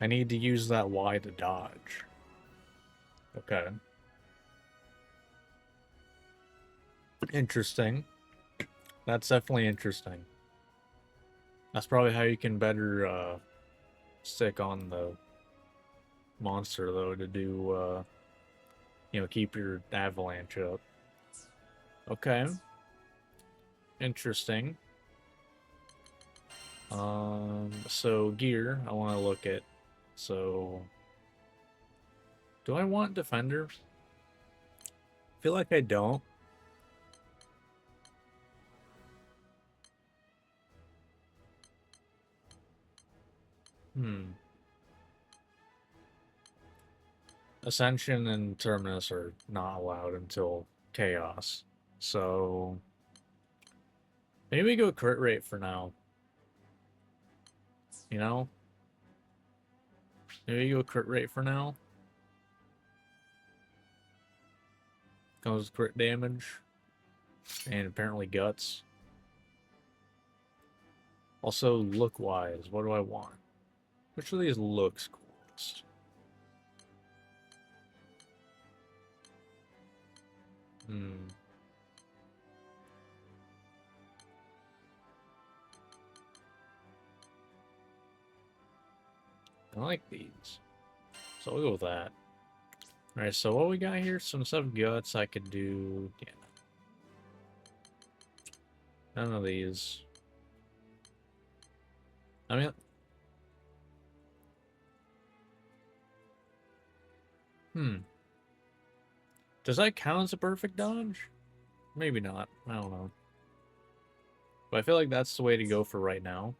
I need to use that Y to dodge. Okay. Interesting. That's definitely interesting. That's probably how you can better, stick on the monster, though, to do, you know, keep your avalanche up. Okay. Interesting. So gear, I want to look at. So, do I want defender? I feel like I don't. Ascension and Terminus are not allowed until Chaos. So, maybe we go crit rate for now. You know? Maybe we go crit rate for now. Comes crit damage. And apparently guts. Also, look-wise, what do I want? Which of these looks coolest? I like these. So we'll go with that. Alright, so what we got here? Some stuff guts I could do. Yeah. None of these. I mean... Does that count as a perfect dodge? Maybe not. I don't know. But I feel like that's the way to go for right now.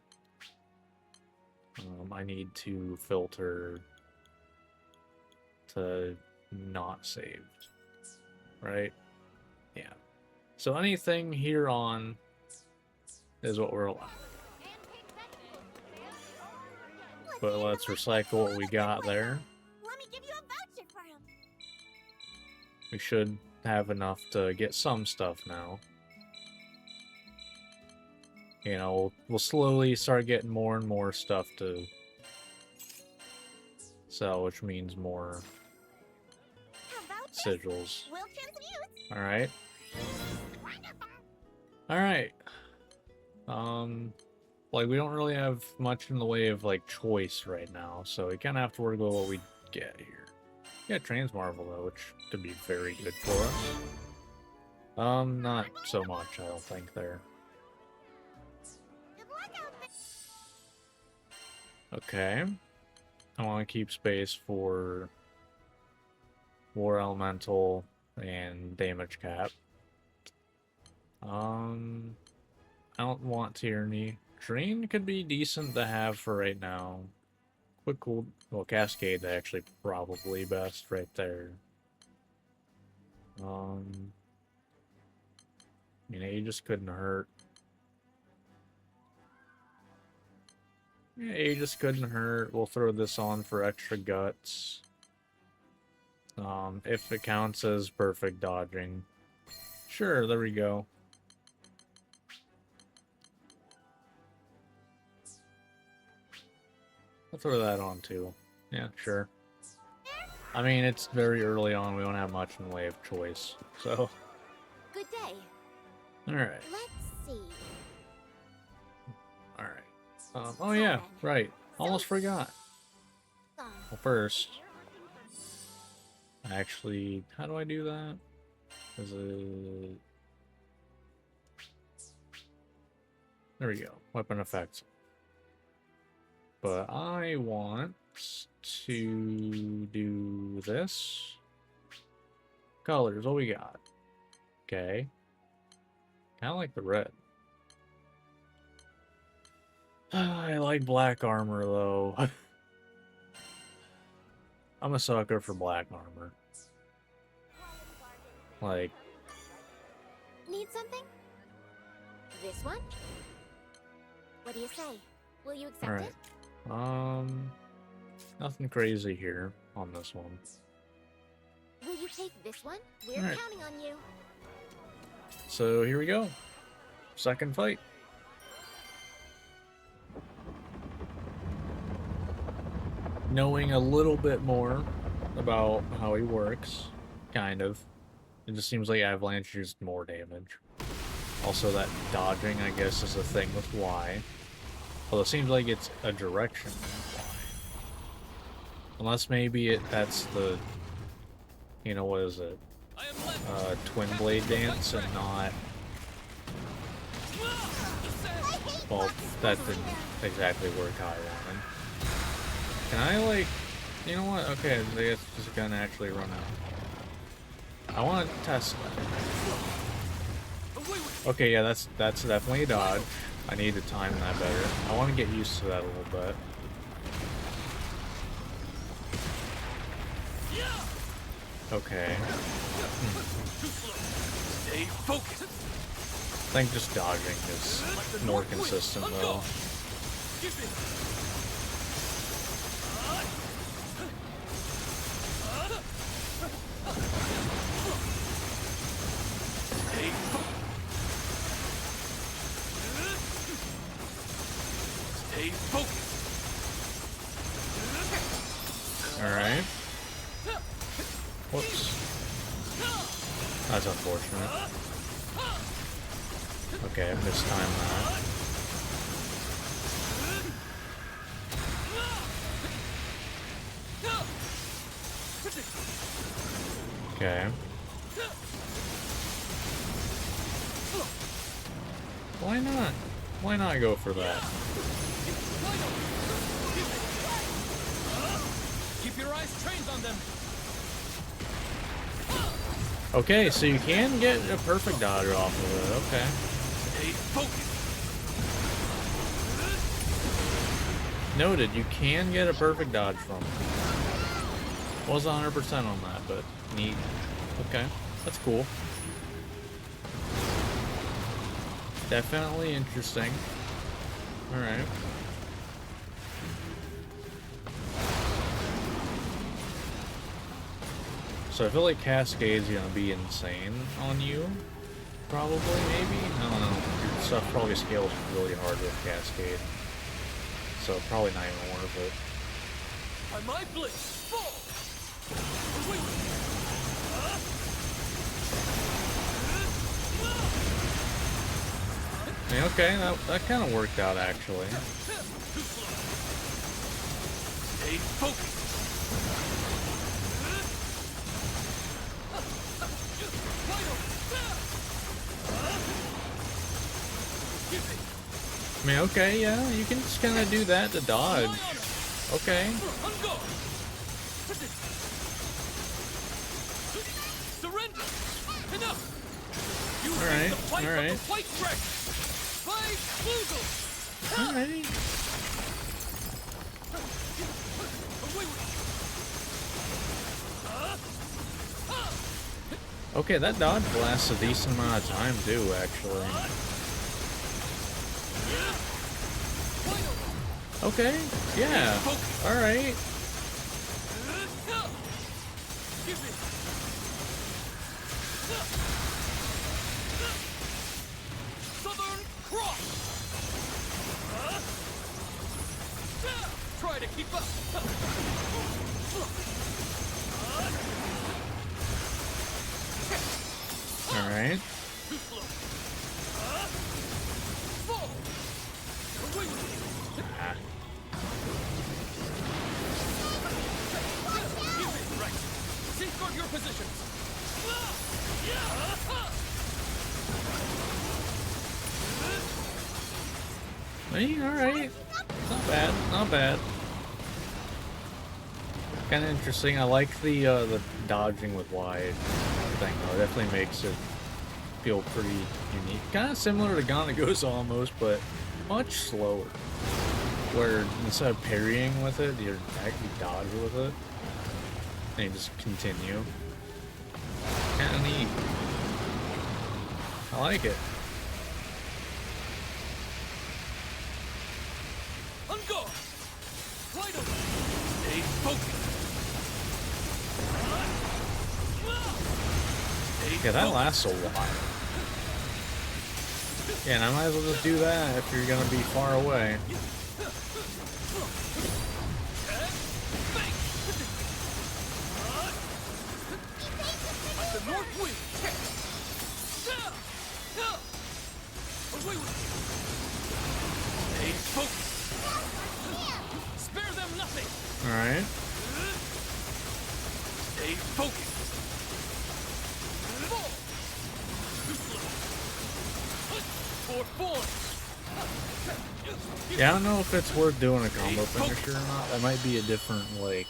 I need to filter to not saved. Right? Yeah. So anything here on is what we're allowed. But let's recycle what we got there. Let me give you a voucher for him. We should have enough to get some stuff now. You know, we'll slowly start getting more and more stuff to sell, which means more sigils. Alright. Alright. Like, we don't really have much in the way of, like, choice right now, so we kind of have to work with what we get here. Yeah, Transmarvel, though, which could be very good for us. Not so much, I don't think, there. Okay. I want to keep space for War Elemental and Damage Cap. I don't want Tyranny, Drain could be decent to have for right now. Quick cool, well, Cascade actually probably best right there. I mean, Aegis couldn't hurt. Yeah, Aegis couldn't hurt. We'll throw this on for extra guts. If it counts as perfect dodging. Sure, there we go. I'll throw that on too. Yeah, sure. I mean, it's very early on. We don't have much in the way of choice. So. Good day. Alright. Let's see. Alright. Oh yeah, right. Almost forgot. Well, first. Actually, how do I do that? Is it... There we go. Weapon effects. But I want to do this. Colors, what we got? Okay. Kind of like the red. I like black armor, though. I'm a sucker for black armor. Like... Need something? This one? What do you say? Will you accept Alright. it? Nothing crazy here on this one. Will you take this one? We're Alright. counting on you. So here we go. Second fight. Knowing a little bit more about how he works, kind of. It just seems like Avalanche used more damage. Also, that dodging, I guess, is a thing with Y. Although it seems like it's a direction with Y. Unless maybe that's the... You know, what is it? Twin blade dance and not... Well, that didn't exactly work how I wanted. Can I, like... You know what? Okay, I guess this is gonna actually run out. I want to test that. Okay, yeah, that's definitely a dodge. I need to time that better. I want to get used to that a little bit. Okay. Stay focused. I think just dodging is more consistent, though. Stay focused. Alright. Whoops. That's unfortunate. Okay, I mistimed that. Okay. Why not? Why not go for that? Keep your eyes trained on them. Okay, so you can get a perfect dodge off of it. Okay. Stay focused. Noted, you can get a perfect dodge from it. Was 100% on that, but neat. Okay, that's cool. Definitely interesting. Alright. So I feel like Cascade's gonna be insane on you. Probably, maybe? I don't know. Your stuff probably scales really hard with Cascade. So probably not even worth it. By my blade, fall. I mean, okay, that kind of worked out, actually. Stay focused. I mean, okay, yeah, you can just kind of do that to dodge. Okay. Surrender. Enough. Alright, alright. Fight Alright. Okay, that dodge lasts a decent amount of time too, actually. Okay, yeah. Alright. Southern Cross! Try to keep up! Alright. Safeguard your positions! Hey, alright. Not bad, not bad. Kinda interesting. I like the dodging with wide thing though. It definitely makes it feel pretty unique. Kinda similar to Ganagosa almost, but much slower. Where instead of parrying with it, you actually dodge with it. And you just continue. Kinda neat. I like it. On guard! Vital! Stay focused! Yeah, that lasts a while. Yeah, and I might as well just do that if you're gonna be far away. The north wing! Stay focused! Spare them nothing! Alright. Stay focused! Yeah, I don't know if it's worth doing a combo finisher or not. That might be a different, like...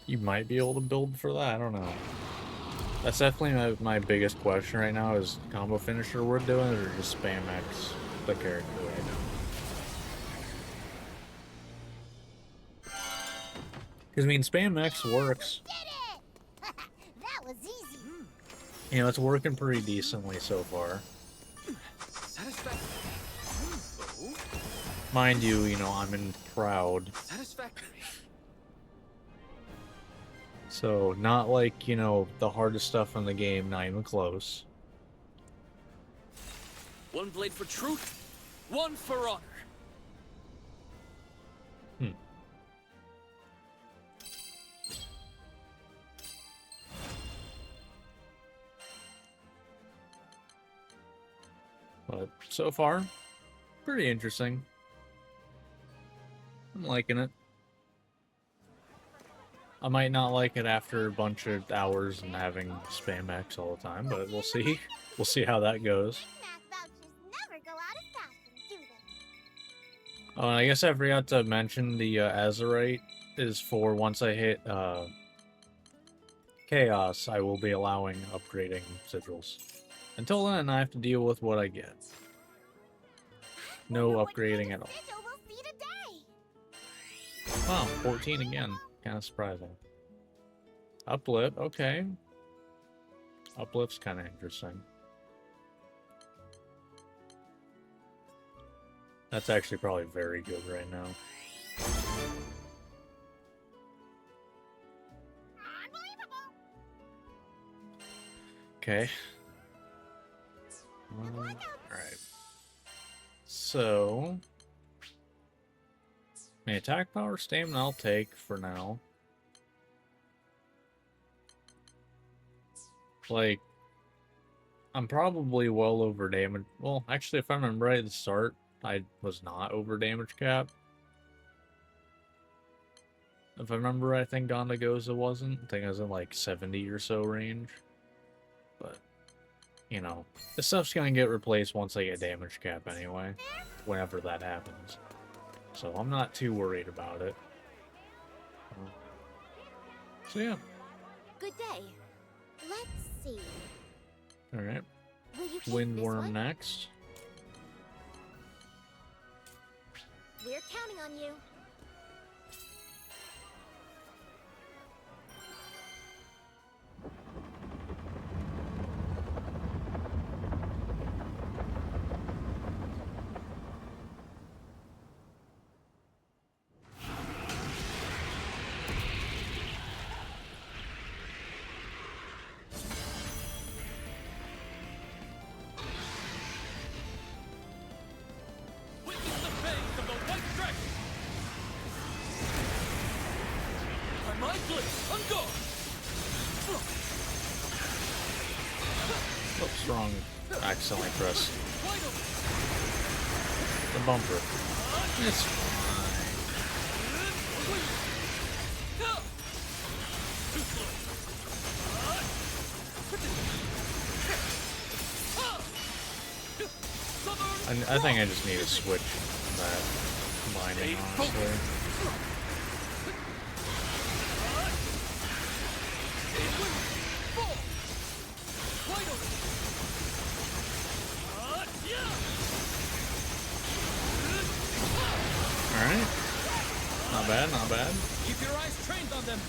You might be able to build for that, I don't know. That's definitely my biggest question right now, is combo finisher worth doing, or just spam X the character right now? Because, I mean, spam X works. That was easy. You know, it's working pretty decently so far. Mind you, I'm in proud. Satisfactory. So, not like, the hardest stuff in the game, not even close. One blade for truth, one for honor. But so far, pretty interesting. I'm liking it. I might not like it after a bunch of hours and having spam X all the time, but we'll see. We'll see how that goes. Oh, and I guess I forgot to mention the Azurite is for once I hit Chaos, I will be allowing upgrading sigils. Until then, I have to deal with what I get. No upgrading at all. Wow, 14 again. Kind of surprising. Uplift, okay. Uplift's kind of interesting. That's actually probably very good right now. Okay. Alright. So... my attack power, stamina I'll take for now. Like, I'm probably well over damage. Well, actually, if I remember right at the start, I was not over damage cap. If I remember right, I think Gondagoza wasn't. I think I was in like 70 or so range. But, this stuff's gonna get replaced once I get damage cap anyway. Whenever that happens. So I'm not too worried about it. So yeah. Good day. Let's see. Alright. Will you take this Windworm one? next. We're counting on you. Witness the fangs of the White Dragon! By my blade, on guard! Oops, wrong. Accidentally pressed Wide open! the bumper. It's fine. I think I just need to switch that binding, honestly. Alright. Not bad, not bad. Keep your eyes trained on them!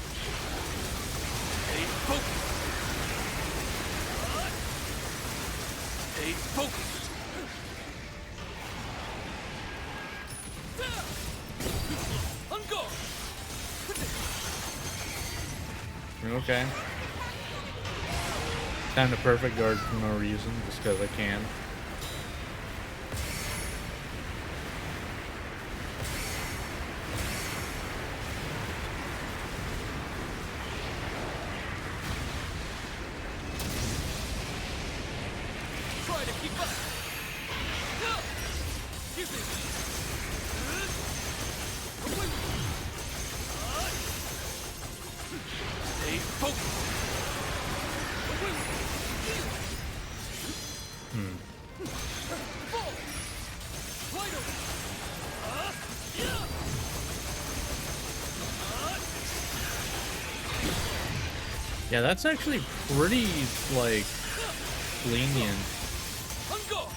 Stay focused! Stay focused! On guard! Okay. Time to perfect guard for no reason, just because I can. Try to keep up! Excuse me! Stay focused! Fall! Wide open! Yeah, that's actually pretty, like, lenient. On guard!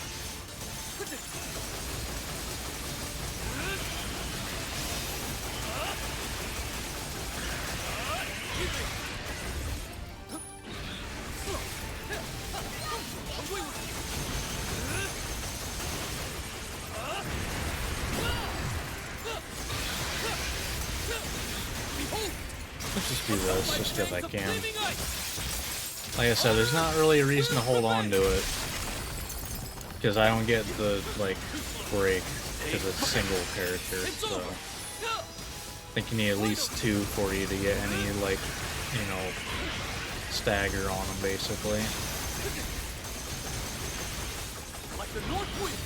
Let's just do this, just because I can. Like I said, there's not really a reason to hold on to it. Because I don't get the, like, break, because it's single character, so... I think you need at least 2 for you to get any, like, you know, stagger on them, basically. Like the North Wind!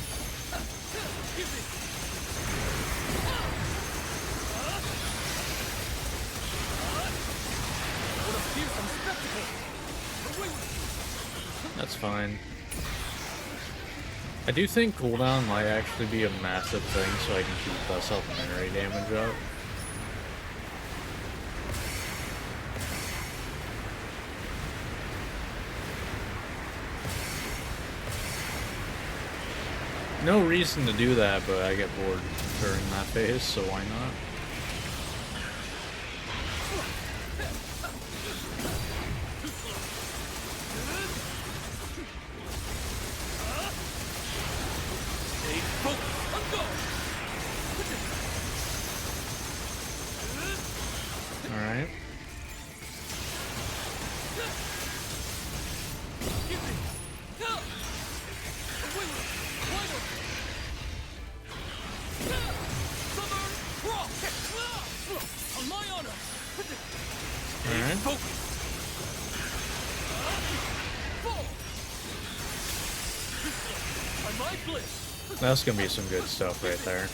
Give me! What a fearsome spectacle! That's fine. I do think cooldown might actually be a massive thing, so I can keep the supplementary damage up. No reason to do that, but I get bored during that phase, so why not? Stay focused! On guard! Alright. Give me! Wide open! Summer Cross! On my honor! Alright. Focus! Fall! On my bliss! That's gonna be some good stuff right there.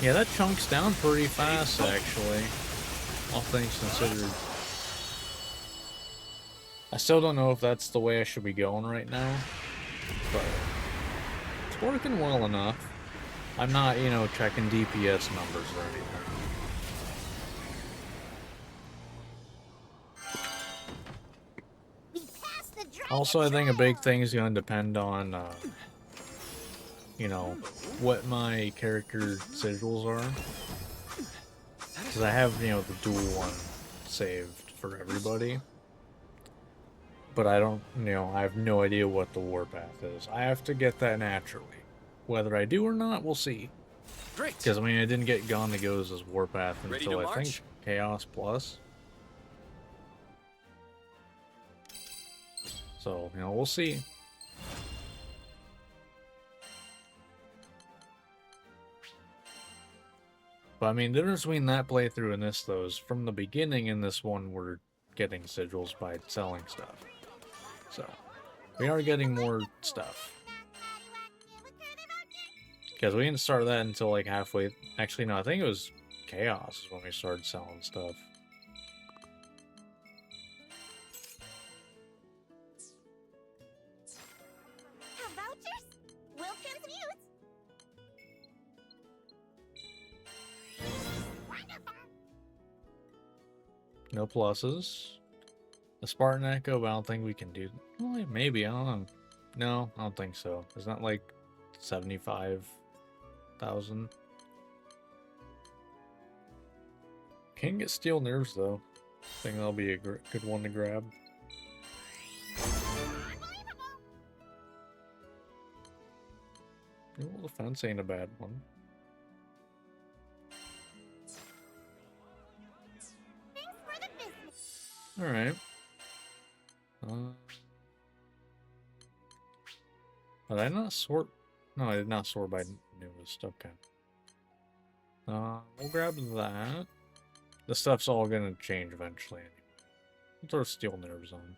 Yeah, that chunks down pretty fast, actually. All things considered. I still don't know if that's the way I should be going right now, but it's working well enough. I'm not, you know, checking DPS numbers or anything. We passed the dragon Also, I think a trail. big thing is going to depend on you know, what my character sigils are. Because I have, you know, the dual one saved for everybody. But I don't, you know, I have no idea what the warpath is. I have to get that naturally. Whether I do or not, we'll see. Great. Because, I mean, I didn't get Gone to Go's as warpath Ready until to I think Chaos Plus. So, you know, we'll see. But, I mean, the difference between that playthrough and this, though, is from the beginning in this one, we're getting sigils by selling stuff. So, we are getting more stuff. Because we didn't start that until, like, halfway... Actually, no, I think it was Chaos when we started selling stuff. Have vouchers? Wilkins Mute. Wonderful. No pluses. The Spartan Echo, but I don't think we can do... Well, maybe, I don't know. No, I don't think so. It's not like 75,000. Can't get Steel Nerves, though. I think that'll be a good one to grab. Well, defense ain't a bad one. Thanks for the business. Alright. Did I not sort? No, I did not sort by newest. Okay. We'll grab that. The stuff's all gonna change eventually anyway. We'll throw Steel Nerves on.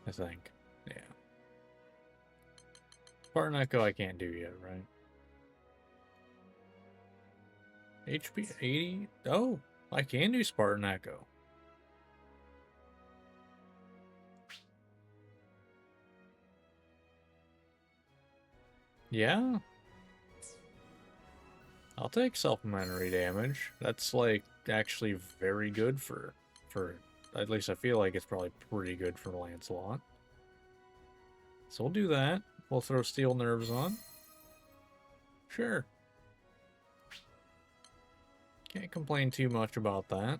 I think. Yeah. Spartan Echo I can't do yet, right? HP 80? Oh, I can do Spartan Echo. Yeah. I'll take supplementary damage. That's like actually very good for at least I feel like it's probably pretty good for Lancelot. So we'll do that. We'll throw Steel Nerves on. Sure. Can't complain too much about that.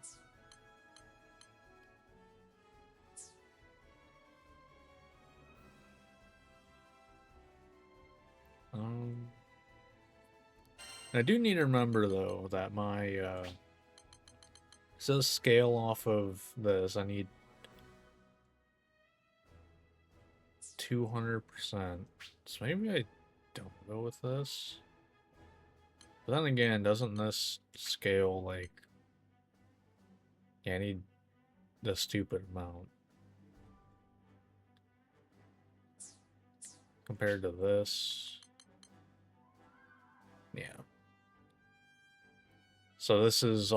I do need to remember, though, that my, it says scale off of this. I need 200%. So maybe I don't go with this. But then again, doesn't this scale, like... Yeah, I need the stupid amount. Compared to this. Yeah. So this is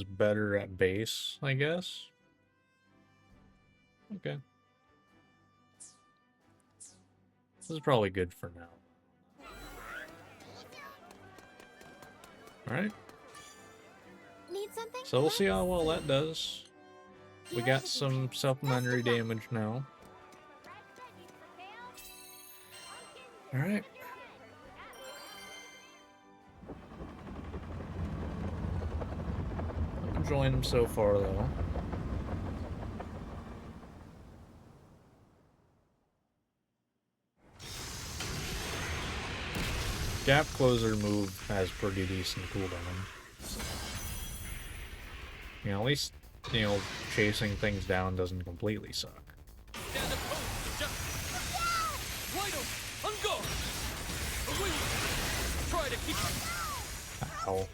better at base, I guess. Okay. This is probably good for now. Alright. Need something? So we'll see how well that does. We got some supplementary damage now. Alright. I'm enjoying them so far, though. Gap Closer move has pretty decent cooldown. You know, at least, you know, chasing things down doesn't completely suck. Stand opposed to justice. Wide open, on guard. Away with you. Try to keep. Ow.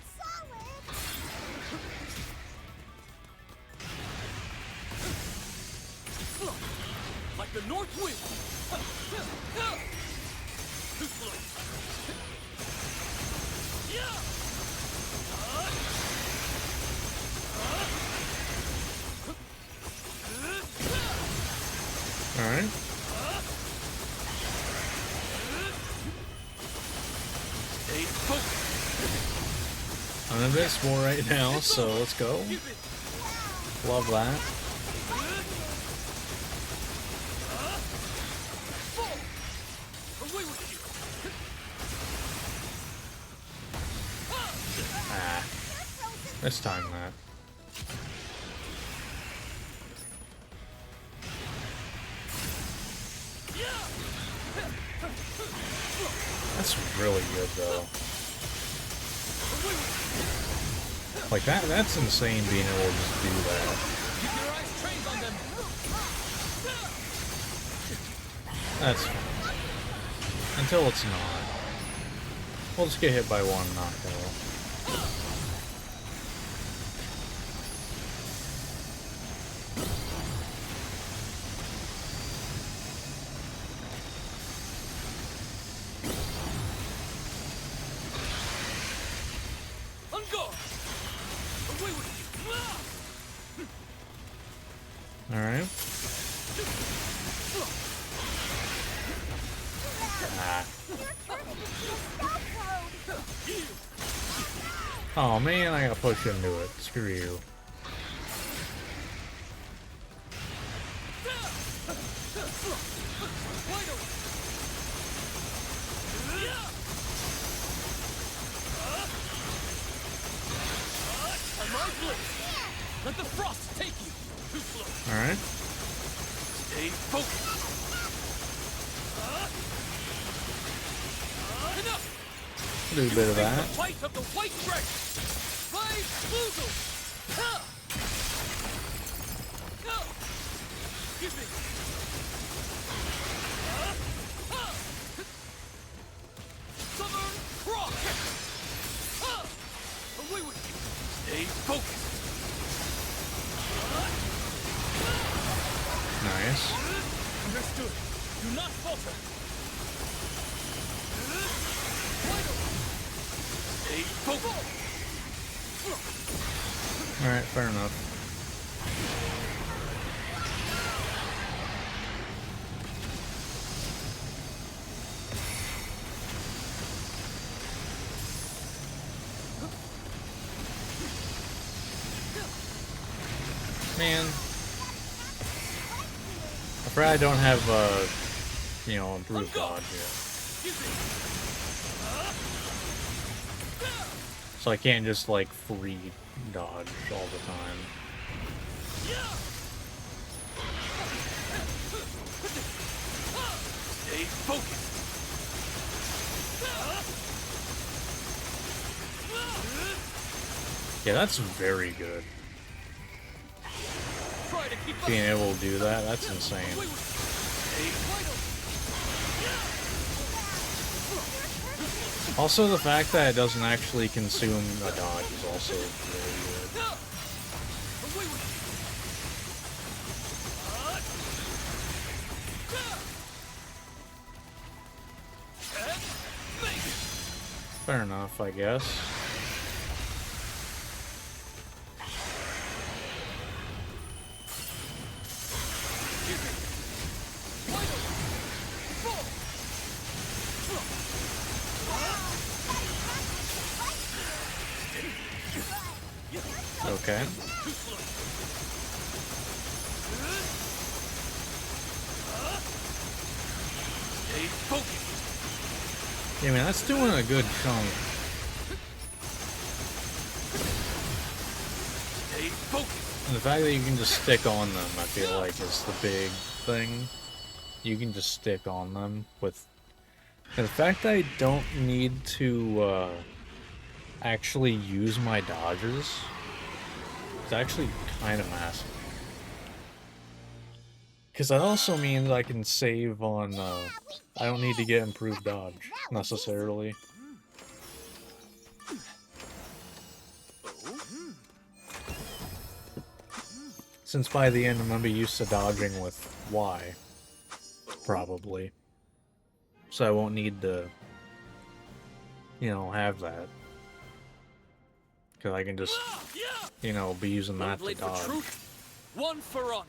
Like the north wind. Alright. I'm invincible right now, so let's go. Love that. Let's time that. That's really good, though. Like, that's insane being able to just do that. Keep your eyes trained on them. That's fine. Until it's not. We'll just get hit by one knockout. Alright. Ah. Oh man, I gotta push into it. Screw you. Let the frost take you. Too slow. Alright. Stay focused. Enough. Do a bit of that. The fight of the white dragon. Fight Boozle. Excuse me. Southern Cross. Away with you. Stay focused. Nice. Understood. Do not falter. Stay focused. Alright, fair enough. Man. I forgot I don't have, you know, improved dodge yet. So I can't just, like, free dodge all the time. Stay focused. Yeah, that's very good. Being able to do that, that's insane. Also, the fact that it doesn't actually consume a dodge is also really good. Fair enough, I guess. Okay. Yeah, man, that's doing a good chunk. And the fact that you can just stick on them, I feel like, is the big thing. You can just stick on them with... And the fact that I don't need to, actually use my dodges is actually kind of massive. Because that also means I can save on, I don't need to get improved dodge, necessarily. Since by the end I'm gonna be used to dodging with Y, probably. So I won't need to, you know, have that. Because I can just, you know, be using that to dodge. For truth, one for honor.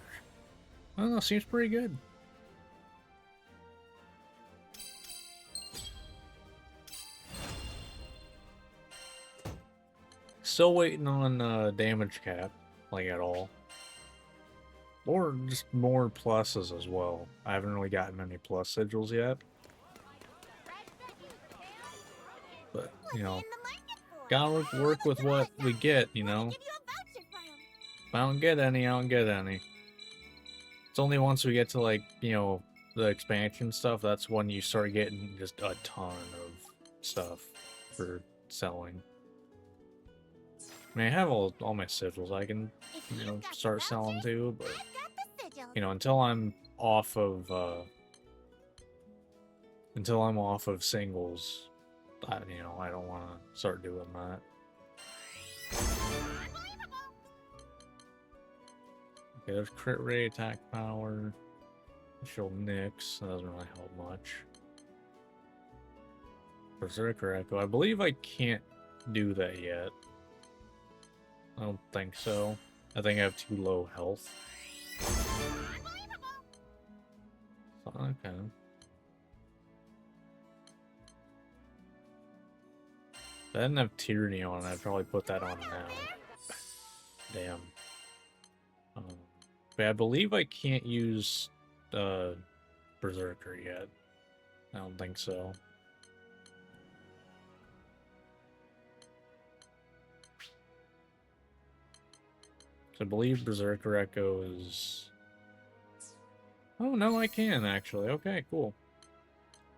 I don't know, seems pretty good. Still waiting on damage cap, like at all. Or just more pluses as well. I haven't really gotten many plus sigils yet. But, you know, Gotta work with what we get, you know? If I don't get any, I don't get any. It's only once we get to, like, you know, the expansion stuff, that's when you start getting just a ton of stuff for selling. I mean, I have all my sigils I can, you know, start selling too, but, you know, until I'm off of singles, you know, I don't want to start doing that. Okay, there's crit rate, attack power, initial nix, that doesn't really help much. Berserker Echo, I believe I can't do that yet. I don't think so. I think I have too low health. Okay. If I didn't have Tyranny on, I'd probably put that on now. Damn. But I believe I can't use Berserker yet. I don't think so. I believe Berserker Echo is... Oh, no, I can, actually. Okay, cool.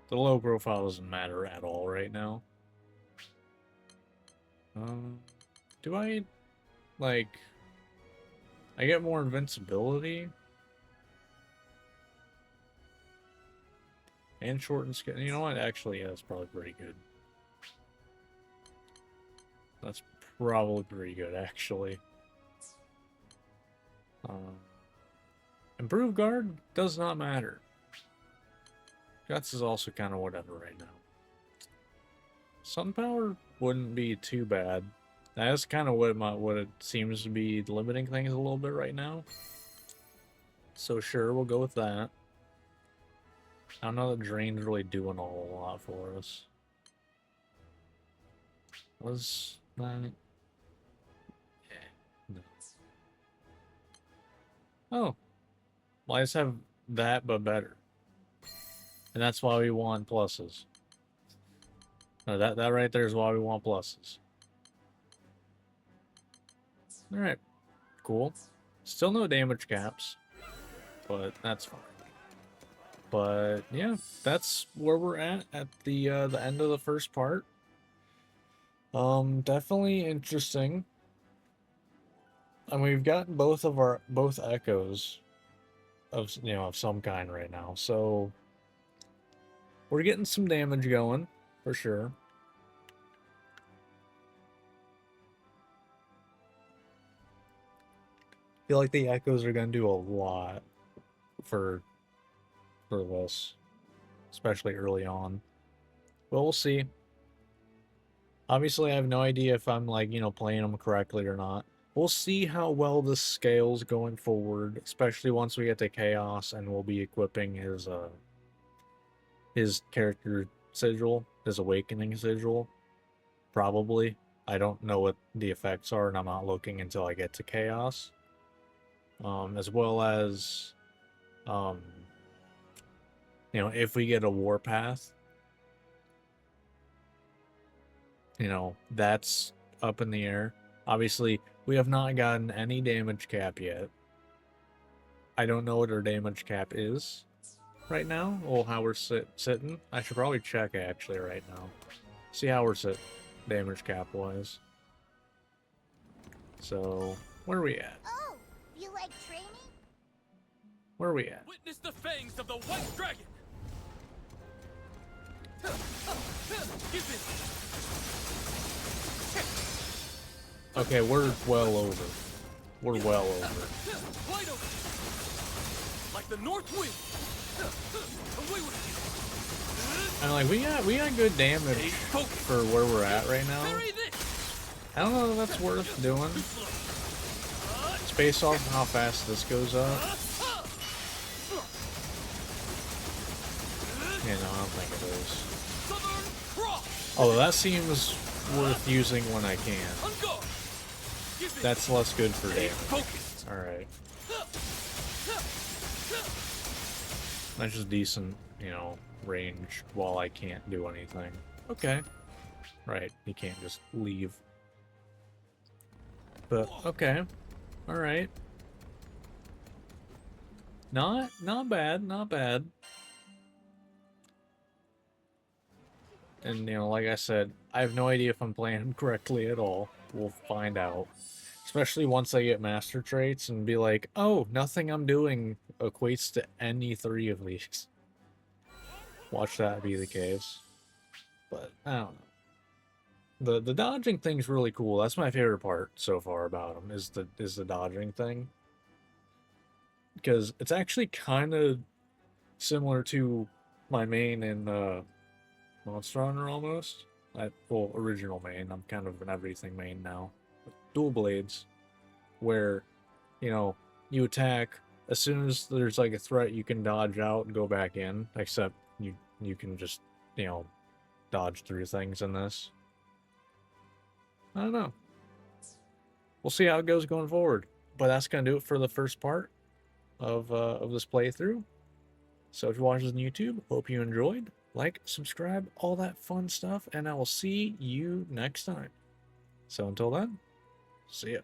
The low profile doesn't matter at all right now. Do I, like... I get more invincibility? And shorten skin. You know what? Actually, yeah, that's probably pretty good. That's probably pretty good, actually. Improved guard does not matter. Guts is also kind of whatever right now. Sun power wouldn't be too bad. That's kind of what it seems to be limiting things a little bit right now. So sure, we'll go with that. I don't know that Drain's really doing a whole lot for us. Was that... No. Oh. Well, I just have that, but better. And that's why we want pluses. No, that right there is why we want pluses. Alright. Cool. Still no damage caps. But that's fine. But yeah, that's where we're at the end of the first part. Definitely interesting. And we've gotten both echoes of, you know, of some kind right now. So we're getting some damage going for sure. I feel like the echoes are going to do a lot for this, especially early on. But we'll see. Obviously, I have no idea if I'm, like, you know, playing them correctly or not. We'll see how well this scales going forward, especially once we get to Chaos and we'll be equipping his character sigil, his awakening sigil. Probably. I don't know what the effects are, and I'm not looking until I get to Chaos. As well as, you know, if we get a Warpath, you know, that's up in the air. Obviously, we have not gotten any damage cap yet. I don't know what our damage cap is right now, or how we're sitting. I should probably check, actually, right now. See how we're sitting, damage cap-wise. So, where are we at? Oh, you like training? Where are we at? Witness the fangs of the White Dragon! Give it! Okay, we're well over. We're well over. Wide open! Like the north wind! Away with you! And like we got good damage for where we're at right now. I don't know if that's worth doing. It's based off of how fast this goes up. Yeah, no, I don't think it is. Although that seems worth using when I can. That's less good for damage. Alright. That's just decent, you know, range while I can't do anything. Okay. Right, you can't just leave. But, okay. Alright. Not bad, not bad. And, you know, like I said, I have no idea if I'm playing correctly at all. We'll find out. Especially once I get master traits and be like, oh, nothing I'm doing equates to any 3 of these. Watch that be the case. But, I don't know. The dodging thing's really cool. That's my favorite part so far about them, is the dodging thing. Because it's actually kind of similar to my main in Monster Hunter almost. Well, original main. I'm kind of an everything main now. Dual blades, where, you know, you attack as soon as there's like a threat, you can dodge out and go back in. Except you can just, you know, dodge through things in this. I don't know. We'll see how it goes going forward. But that's gonna do it for the first part of this playthrough. So if you're watching this on YouTube, hope you enjoyed. Like, subscribe, all that fun stuff, and I will see you next time. So until then, see ya.